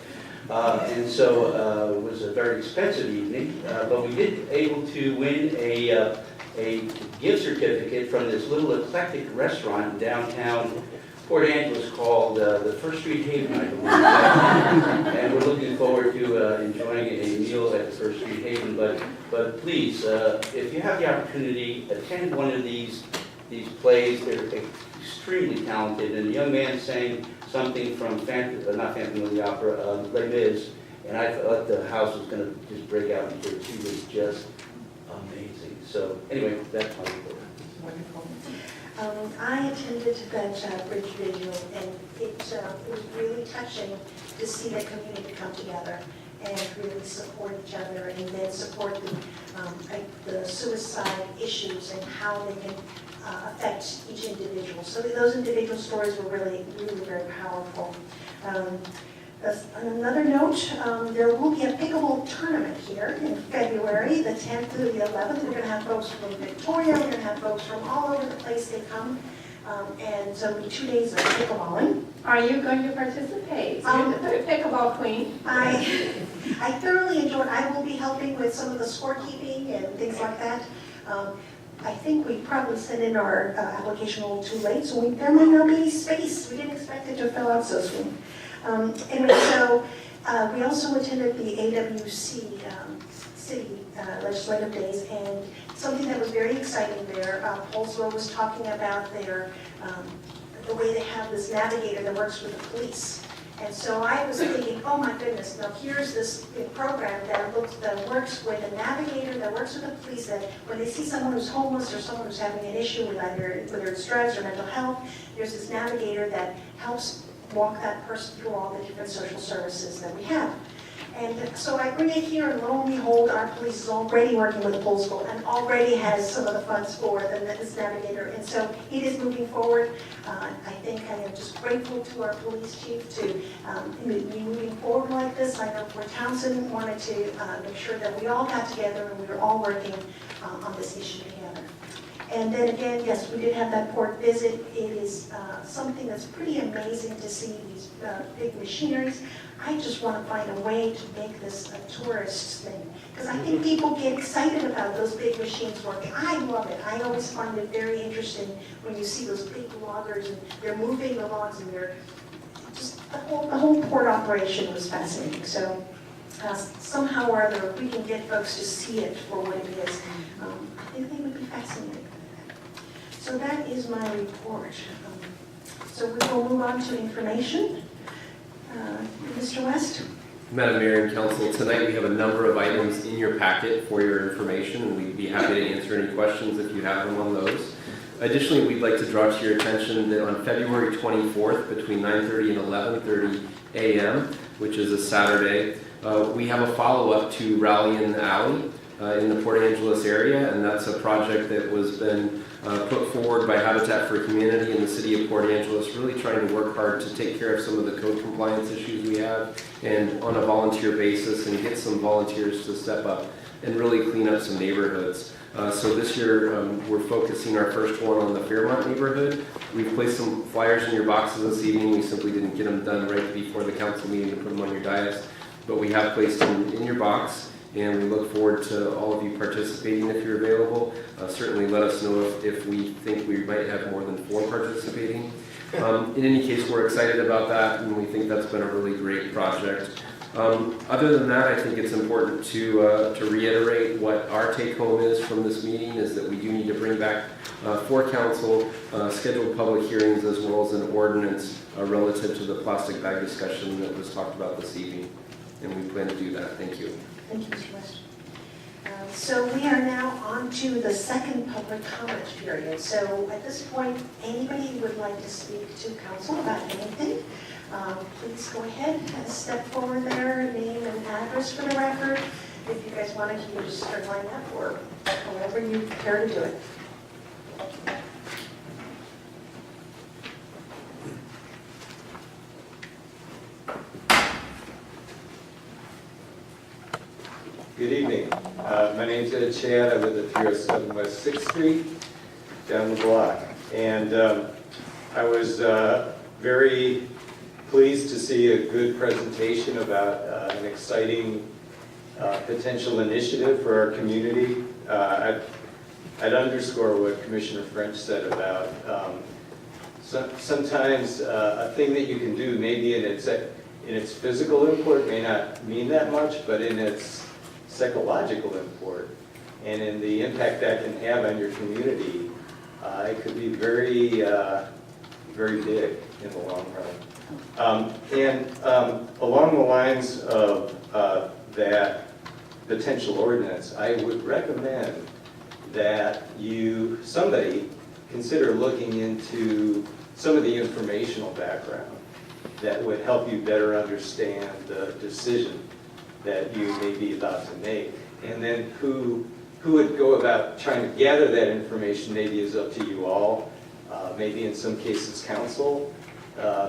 And so it was a very expensive evening, but we did able to win a gift certificate from this little eclectic restaurant in downtown Port Angeles called the First Street Haven, I believe. And we're looking forward to enjoying a meal at the First Street Haven. But please, if you have the opportunity, attend one of these plays. They're extremely talented. And the young man sang something from not Phantom of the Opera, Les Mis, and I thought the house was going to just break out in tears. He was just amazing. So anyway, that's my report. Wonderful. I attended that bridge video, and it was really touching to see the community come together and really support each other, and then support the suicide issues and how they can affect each individual. So those individual stories were really, really very powerful. On another note, there will be a pickleball tournament here in February, the 10th through the 11th. We're going to have folks from Victoria, we're going to have folks from all over the place. They come And so it'll be 2 days of pickleballing. Are you going to participate? Um, You're the pickleball queen. I thoroughly enjoyed, I will be helping with some of the scorekeeping and things like that. I think we probably sent in our application a little too late, so there might not be any space. We didn't expect it to fill out so soon. Anyway, so we also attended the AWC City Legislative Days, and something that was very exciting there, Paulsboro was talking about the way they have this navigator that works with the police. And so I was thinking, oh my goodness, now here's this program that works with a navigator, that works with the police, that when they see someone who's homeless or someone who's having an issue with whether it's drugs or mental health, there's this navigator that helps walk that person through all the different social services that we have. And so I bring it here, and lo and behold, our police is already working with Paulsboro and already has some of the funds for this navigator. And so it is moving forward. I think I am just grateful to our police chief to be moving forward like this. I know Port Townsend wanted to make sure that we all got together and we were all working on this issue together. And then again, yes, we did have that port visit. It is something that's pretty amazing to see these big machineries. I just want to find a way to make this a tourist thing, because I think people get excited about those big machines working. I love it. I always find it very interesting when you see those big loggers and they're moving the logs, and they're just the whole port operation was fascinating. So somehow or other, if we can get folks to see it for what it is, I think they would be fascinated. So that is my report. So we will move on to information. Mr. West? Madam Mayor and Council, tonight we have a number of items in your packet for your information, and we'd be happy to answer any questions if you have them on those. Additionally, we'd like to draw to your attention that on February 24th, between 9:30 and 11:30 a.m., which is a Saturday, we have a follow-up to Rally in the Alley in the Port Angeles area, and that's a project that was been put forward by Habitat for Humanity in the city of Port Angeles, really trying to work hard to take care of some of the code compliance issues we have, and on a volunteer basis, and get some volunteers to step up and really clean up some neighborhoods. So this year, we're focusing our first one on the Fairmont neighborhood. We've placed some flyers in your boxes this evening. We simply didn't get them done right before the council meeting to put them on your dais, but we have placed them in your box. And we look forward to all of you participating if you're available. Certainly let us know if we think we might have more than 4 participating. In any case, we're excited about that, and we think that's been a really great project. Other than that, I think it's important to reiterate what our take-home is from this meeting, is that we do need to bring back for council scheduled public hearings as well as an ordinance relative to the plastic bag discussion that was talked about this evening. And we plan to do that. Thank you. Thank you, Mr. West. So we are now on to the second public comment period. So at this point, anybody who would like to speak to council about anything, please go ahead and step forward there, name and address for the record. If you guys want to, you can just start line up or however you care to do it. Good evening. My name's Ed Chad. I live at 307 West 6th Street, down the block. And I was very pleased to see a good presentation about an exciting potential initiative for our community. I'd underscore what Commissioner French said about sometimes a thing that you can do maybe in its physical import may not mean that much, but in its psychological import and in the impact that can have on your community, it could be very, very big in the long run. Along the lines of that potential ordinance, I would recommend that somebody consider looking into some of the informational background that would help you better understand the decision that you may be about to make. And then who would go about trying to gather that information maybe is up to you all, maybe in some cases council,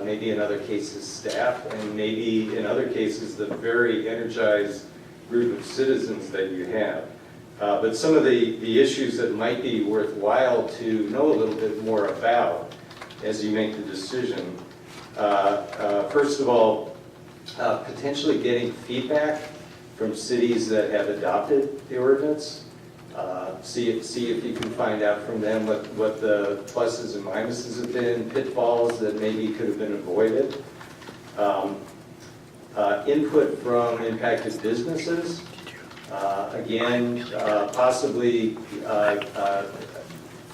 maybe in other cases staff, and maybe in other cases the very energized group of citizens that you have. But some of the issues that might be worthwhile to know a little bit more about as you make the decision. First of all, potentially getting feedback from cities that have adopted the ordinance. See if you can find out from them what the pluses and minuses have been, pitfalls that maybe could have been avoided. Input from impacted businesses. Again, possibly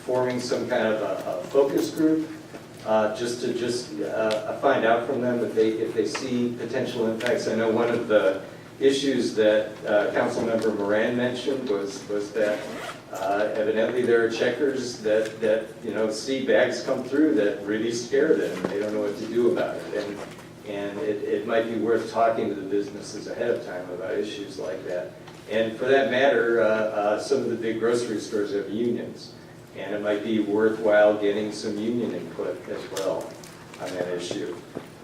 forming some kind of a focus group, just to find out from them if they see potential impacts. I know one of the issues that Councilmember Moran mentioned was that evidently there are checkers that see bags come through that really scare them. They don't know what to do about it, and it might be worth talking to the businesses ahead of time about issues like that. And for that matter, some of the big grocery stores have unions, and it might be worthwhile getting some union input as well on that issue.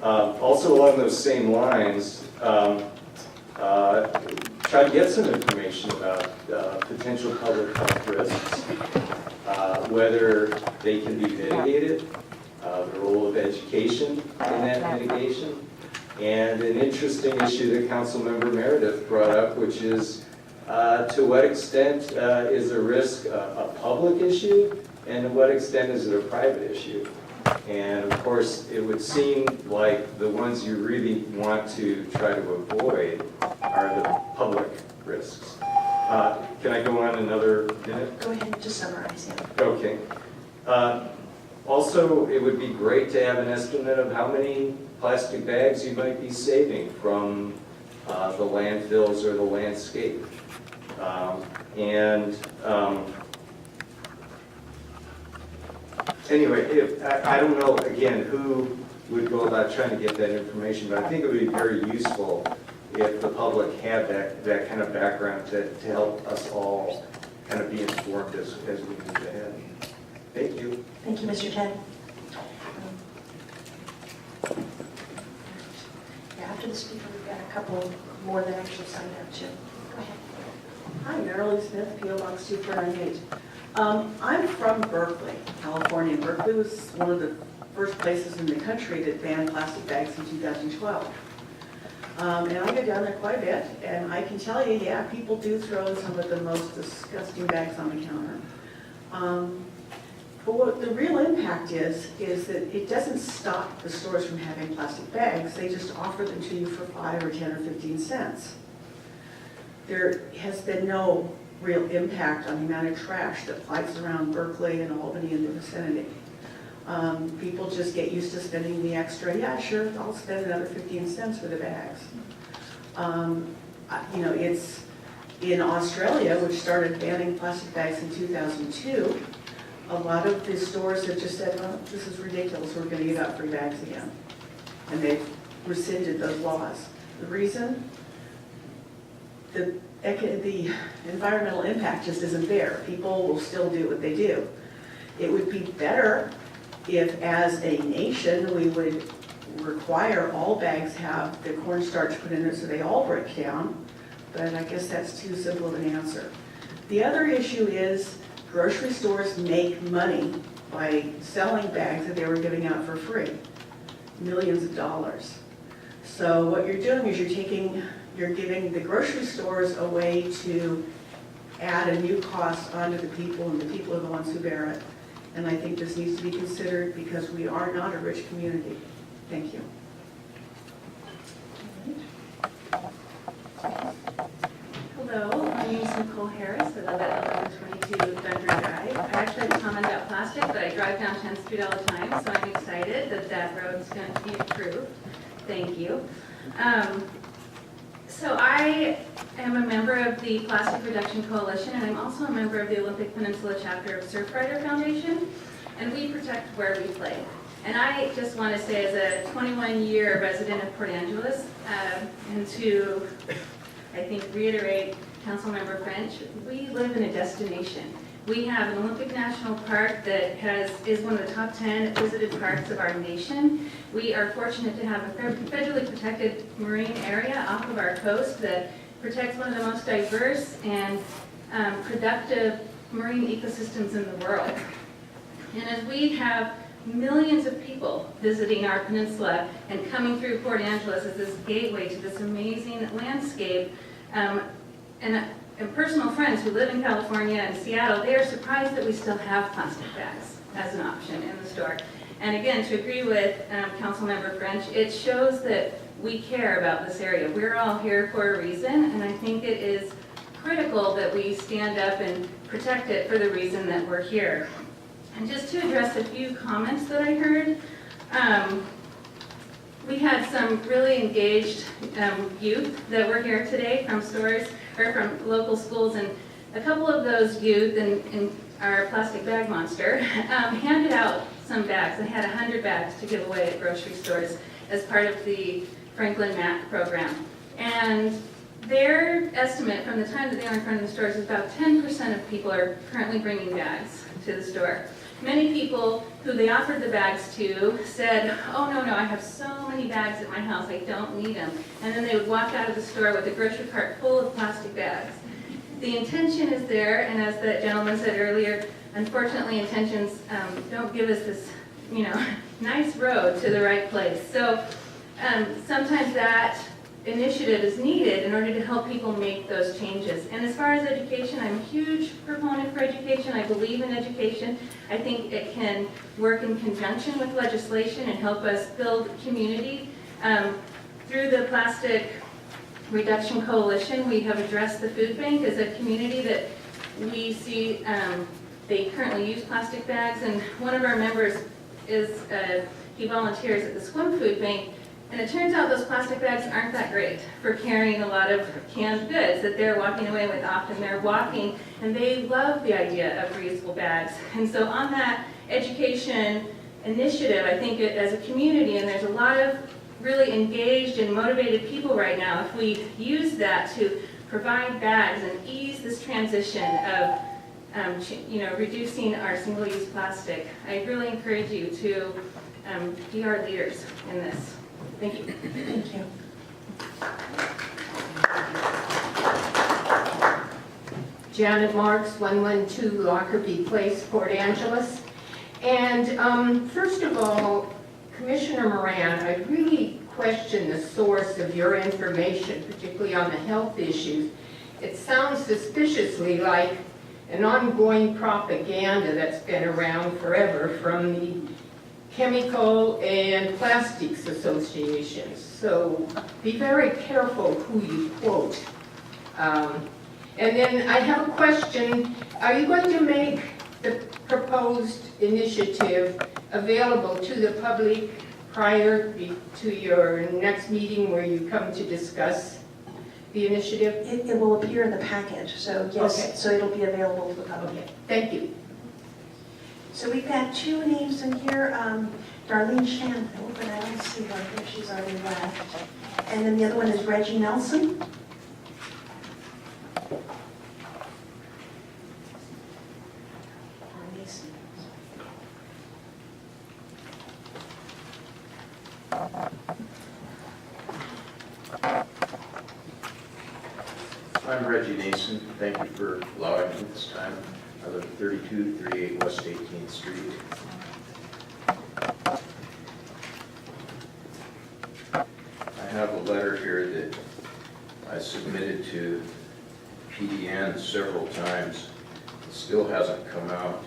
Also along those same lines, try to get some information about potential public health risks, whether they can be mitigated, the role of education in that mitigation, and an interesting issue that Councilmember Meredith brought up, which is to what extent is a risk a public issue, and to what extent is it a private issue? And of course, it would seem like the ones you really want to try to avoid are the public risks. Can I go on another minute? Go ahead and just summarize it. Okay. Also, it would be great to have an estimate of how many plastic bags you might be saving from the landfills or the landscape. Anyway, I don't know, again, who would go about trying to get that information, but I think it would be very useful if the public had that kind of background to help us all kind of be informed as we move ahead. Thank you. Thank you, Mr. Ted. Yeah, after the speaker, we've got a couple more that actually signed up too. Go ahead. Hi, Marilyn Smith, P.O. Box 248. I'm from Berkeley, California. Berkeley was one of the first places in the country that banned plastic bags in 2012. And I go down there quite a bit, and I can tell you, yeah, people do throw some of the most disgusting bags on the counter. But what the real impact is that it doesn't stop the stores from having plastic bags. They just offer them to you for 5 or 10 or 15 cents. There has been no real impact on the amount of trash that flies around Berkeley and Albany and the vicinity. People just get used to spending the extra, yeah, sure, I'll spend another 15 cents for the bags. It's in Australia, which started banning plastic bags in 2002, a lot of the stores have just said, well, this is ridiculous, we're going to give out free bags again. And they've rescinded those laws. The reason? The environmental impact just isn't there. People will still do what they do. It would be better if, as a nation, we would require all bags have the cornstarch put in it so they all break down, but I guess that's too simple of an answer. The other issue is grocery stores make money by selling bags that they were giving out for free, millions of dollars. So what you're doing is you're giving the grocery stores a way to add a new cost onto the people, and the people are the ones who bear it. And I think this needs to be considered because we are not a rich community. Thank you. Hello, my name is Nicole Harris. I live at 1122 Dundry Drive. I actually have a comment about plastic, but I drive down 10th Street all the time, so I'm excited that that road is going to be improved. Thank you. So I am a member of the Plastic Reduction Coalition, and I'm also a member of the Olympic Peninsula chapter of Surfrider Foundation, and we protect where we play. And I just want to say, as a 21-year resident of Port Angeles, and to, I think, reiterate Councilmember French, we live in a destination. We have an Olympic National Park that is one of the top 10 visited parks of our nation. We are fortunate to have a federally protected marine area off of our coast that protects one of the most diverse and productive marine ecosystems in the world. And as we have millions of people visiting our peninsula and coming through Port Angeles as this gateway to this amazing landscape, and personal friends who live in California and Seattle, they are surprised that we still have plastic bags as an option in the store. And again, to agree with Councilmember French, it shows that we care about this area. We're all here for a reason, and I think it is critical that we stand up and protect it for the reason that we're here. And just to address a few comments that I heard, we had some really engaged youth that were here today from stores or from local schools, and a couple of those youth in our plastic bag monster handed out some bags. They had 100 bags to give away at grocery stores as part of the Franklin Mac program. And their estimate from the time that they were in front of the stores is about 10% of people are currently bringing bags to the store. Many people who they offered the bags to said, oh, no, I have so many bags at my house, I don't need them. And then they would walk out of the store with a grocery cart full of plastic bags. The intention is there, and as the gentleman said earlier, unfortunately intentions don't give us this, nice road to the right place. So sometimes that initiative is needed in order to help people make those changes. And as far as education, I'm a huge proponent for education. I believe in education. I think it can work in conjunction with legislation and help us build community. Through the Plastic Reduction Coalition, we have addressed the food bank as a community that we see they currently use plastic bags, and one of our members is, he volunteers at the Swim Food Bank. And it turns out those plastic bags aren't that great for carrying a lot of canned goods that they're walking away with. Often they're walking, and they love the idea of reusable bags. And so on that education initiative, I think as a community, and there's a lot of really engaged and motivated people right now, if we use that to provide bags and ease this transition of reducing our single-use plastic, I really encourage you to be our leaders in this. Thank you. Thank you. Janet Marks, 112 Lockerbie Place, Port Angeles. And first of all, Commissioner Moran, I really question the source of your information, particularly on the health issues. It sounds suspiciously like an ongoing propaganda that's been around forever from the chemical and plastics associations. So be very careful who you quote. And then I have a question. Are you going to make the proposed initiative available to the public prior to your next meeting where you come to discuss the initiative? It will appear in the package, so yes, Okay. so it'll be available to the public. Okay, thank you. So we've got two names in here, Darlene Shanfield, but I don't see her here, she's already left. And then the other one is Reggie Nelson. I'm Reggie Nason. Thank you for allowing me this time. I live at 3238 West 18th Street. I have a letter here that I submitted to PDN several times. It still hasn't come out,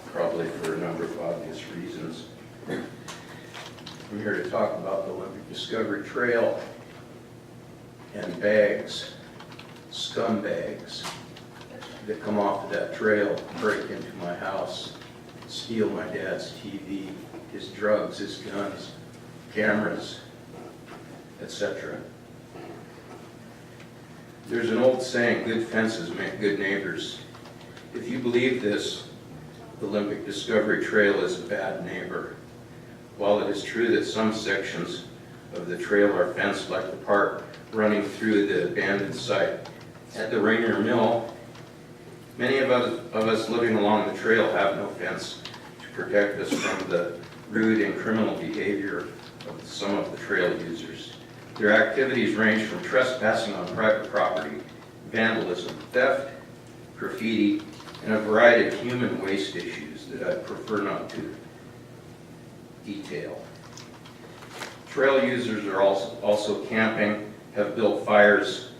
probably for a number of obvious reasons. I'm here to talk about the Olympic Discovery Trail and bags, scum bags that come off of that trail, break into my house, steal my dad's TV, his drugs, his guns, cameras, etc. There's an old saying, good fences make good neighbors. If you believe this, the Olympic Discovery Trail is a bad neighbor. While it is true that some sections of the trail are fenced like the park running through the abandoned site at the Rainier Mill, many of us living along the trail have no fence to protect us from the rude and criminal behavior of some of the trail users. Their activities range from trespassing on private property, vandalism, theft, graffiti, and a variety of human waste issues that I prefer not to detail. Trail users are also camping, have built fires,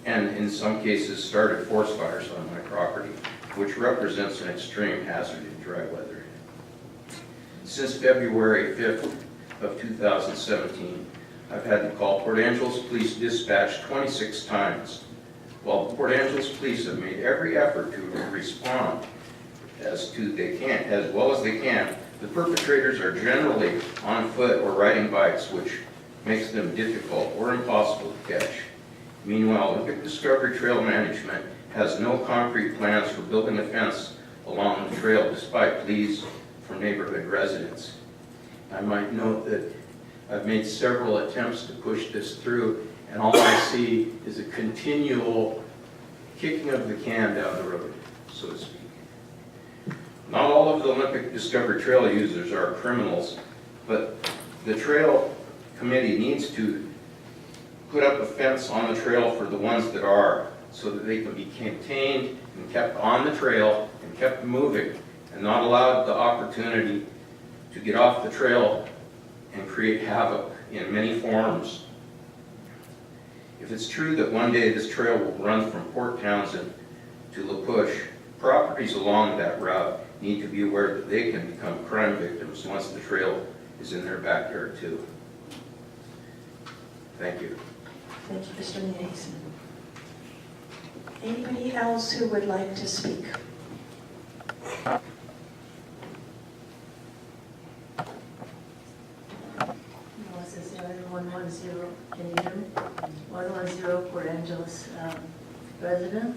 and in some cases started forest fires on my property, which represents an extreme hazard in dry weather. Since February 5th of 2017, I've had to call Port Angeles Police Dispatch 26 times. While Port Angeles Police have made every effort to respond as well as they can, the perpetrators are generally on foot or riding bikes, which makes them difficult or impossible to catch. Meanwhile, Olympic Discovery Trail Management has no concrete plans for building a fence along the trail despite pleas from neighborhood residents. I might note that I've made several attempts to push this through, and all I see is a continual kicking of the can down the road, so to speak. Not all of the Olympic Discovery Trail users are criminals, but the trail committee needs to put up a fence on the trail for the ones that are, so that they can be contained and kept on the trail and kept moving, and not allowed the opportunity to get off the trail and create havoc in many forms. If it's true that one day this trail will run from Port Townsend to La Push, properties along that route need to be aware that they can become crime victims once the trail is in their backyard too. Thank you. Thank you, Mr. Yates. Anybody else who would like to speak? This is 110, can you hear me? 110 Port Angeles resident.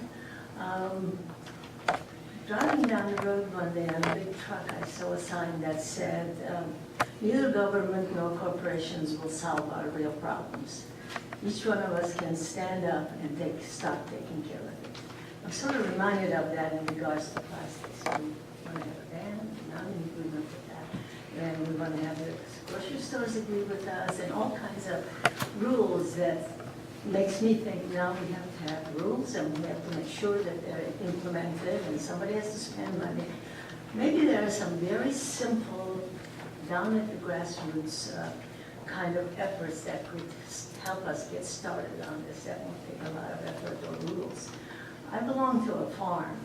Driving down the road one day on a big truck, I saw a sign that said, neither government nor corporations will solve our real problems. Each one of us can stand up and start taking care of it. I'm sort of reminded of that in regards to plastics. We want to have a ban, not in agreement with that. And we want to have the grocery stores agree with us, and all kinds of rules that makes me think now we have to have rules, and we have to make sure that they're implemented, and somebody has to spend money. Maybe there are some very simple, down at the grassroots kind of efforts that could help us get started on this. That won't take a lot of effort or rules. I belong to a farm,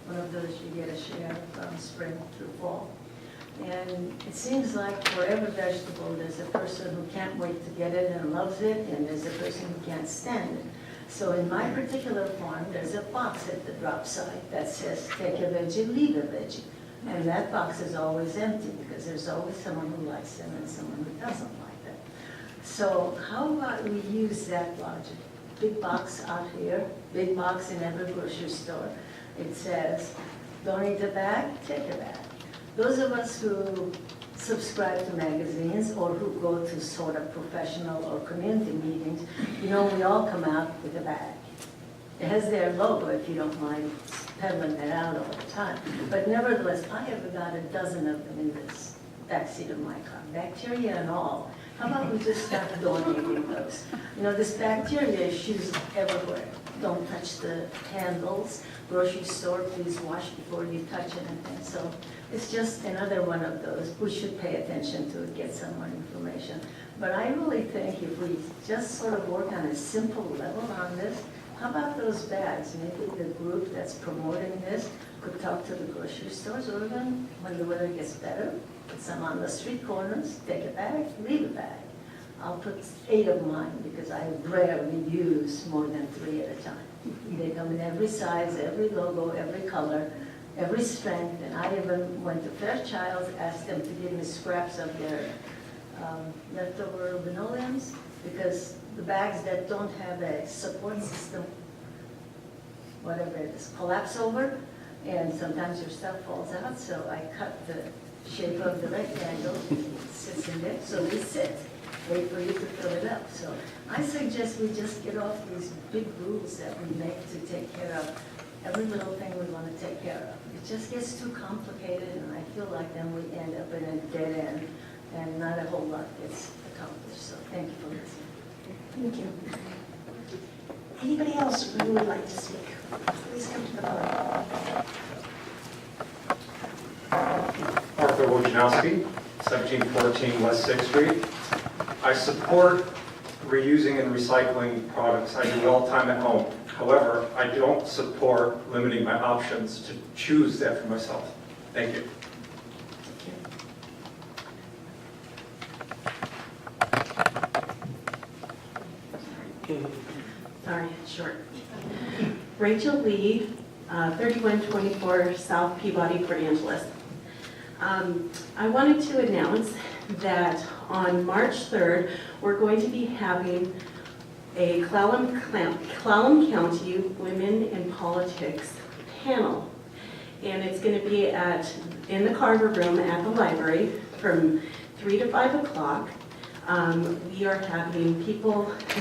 one of those you get a share from spring through fall. And it seems like for every vegetable, there's a person who can't wait to get it and loves it, and there's a person who can't stand it. So in my particular farm, there's a box at the drop site that says, take a veggie, leave a veggie. And that box is always empty because there's always someone who likes them and someone who doesn't like them. So how about we use that logic? Big box out here, big box in every grocery store. It says, don't eat a bag, take a bag. Those of us who subscribe to magazines or who go to sort of professional or community meetings, you know, we all come out with a bag. It has their logo, if you don't mind peddling that out all the time. But nevertheless, I have about a dozen of them in this backseat of my car, bacteria and all. How about we just start donating those? You know, this bacteria issues everywhere. Don't touch the handles. Grocery store, please wash before you touch anything. So it's just another one of those. We should pay attention to it, get some more information. But I really think if we just sort of work on a simple level on this, how about those bags? Maybe the group that's promoting this could talk to the grocery stores, or even when the weather gets better, put some on the street corners, take a bag, leave a bag. I'll put 8 of mine because I rarely use more than 3 at a time. They come in every size, every logo, every color, every strength, and I even went to Fairchild, asked them to give me scraps of their leftover linoleums, because the bags that don't have a support system, whatever it is, collapse over, and sometimes your stuff falls out, so I cut the shape of the rectangle, it sits in there, so they sit, wait for you to fill it up. So I suggest we just get off these big rules that we make to take care of every little thing we want to take care of. It just gets too complicated, and I feel like then we end up in a dead end, and not a whole lot gets accomplished. So thank you for listening. Thank you. Anybody else who would like to speak? Please come to the podium. Arthur Wojnowski, 1714 West 6th Street. I support reusing and recycling products. I do it all the time at home. However, I don't support limiting my options to choose that for myself. Thank you. Sorry, short. Rachel Lee, 3124 South Peabody, Port Angeles. I wanted to announce that on March 3rd, we're going to be having a Clallam County Women in Politics panel. And it's going to be in the Carver Room at the library from 3 to 5 o'clock. We are having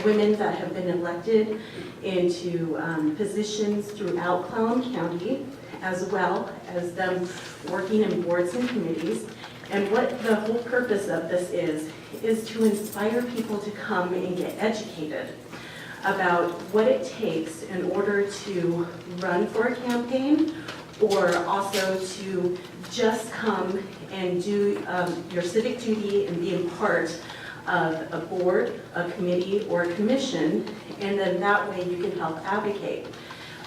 women that have been elected into positions throughout Clallam County, as well as them working in boards and committees. And what the whole purpose of this is to inspire people to come and get educated about what it takes in order to run for a campaign, or also to just come and do your civic duty and be a part of a board, a committee, or a commission, and then that way you can help advocate.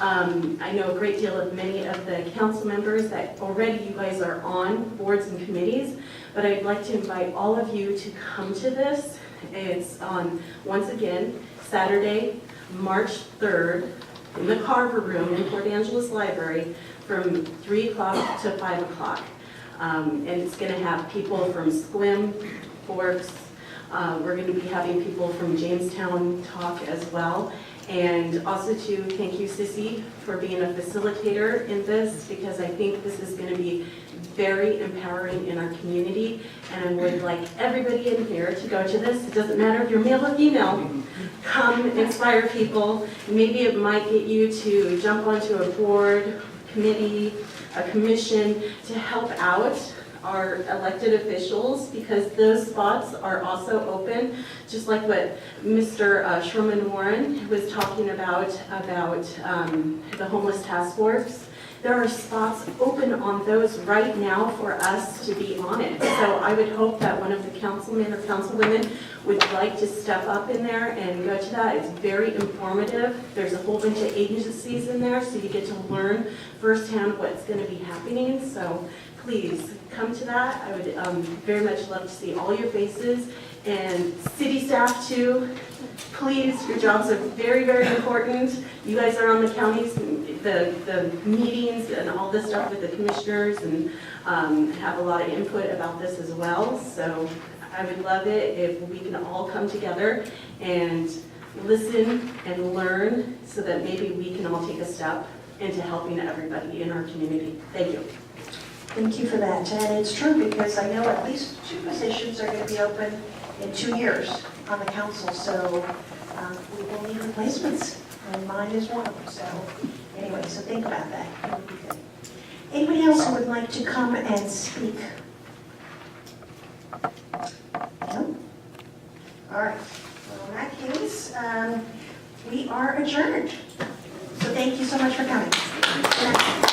I know a great deal of many of the council members that already you guys are on boards and committees, but I'd like to invite all of you to come to this. It's on, once again, Saturday, March 3rd, in the Carver Room in Port Angeles Library from 3 o'clock to 5 o'clock. And it's going to have people from Sequim, Forks. We're going to be having people from Jamestown talk as well. And also to thank you, Sissy, for being a facilitator in this, because I think this is going to be very empowering in our community. And I would like everybody in here to go to this. It doesn't matter if you're male or female. Come inspire people. Maybe it might get you to jump onto a board, committee, a commission to help out our elected officials, because those spots are also open, just like what Mr. Sherman Warren was talking about the homeless task force. There are spots open on those right now for us to be on it. So I would hope that one of the councilmen or councilwomen would like to step up in there and go to that. It's very informative. There's a whole bunch of agencies in there, so you get to learn firsthand what's going to be happening. So please come to that. I would very much love to see all your faces, and city staff too. Please, your jobs are very, very important. You guys are on the counties, the meetings and all this stuff with the commissioners, and have a lot of input about this as well. So I would love it if we can all come together and listen and learn, so that maybe we can all take a step into helping everybody in our community. Thank you. Thank you for that. And it's true, because I know at least 2 positions are going to be open in 2 years on the council, so we will need replacements, and mine is one of them. So anyway, so think about that. It would be good. Anybody else who would like to come and speak? No? All right. Well, in that case, we are adjourned. So thank you so much for coming. Good night.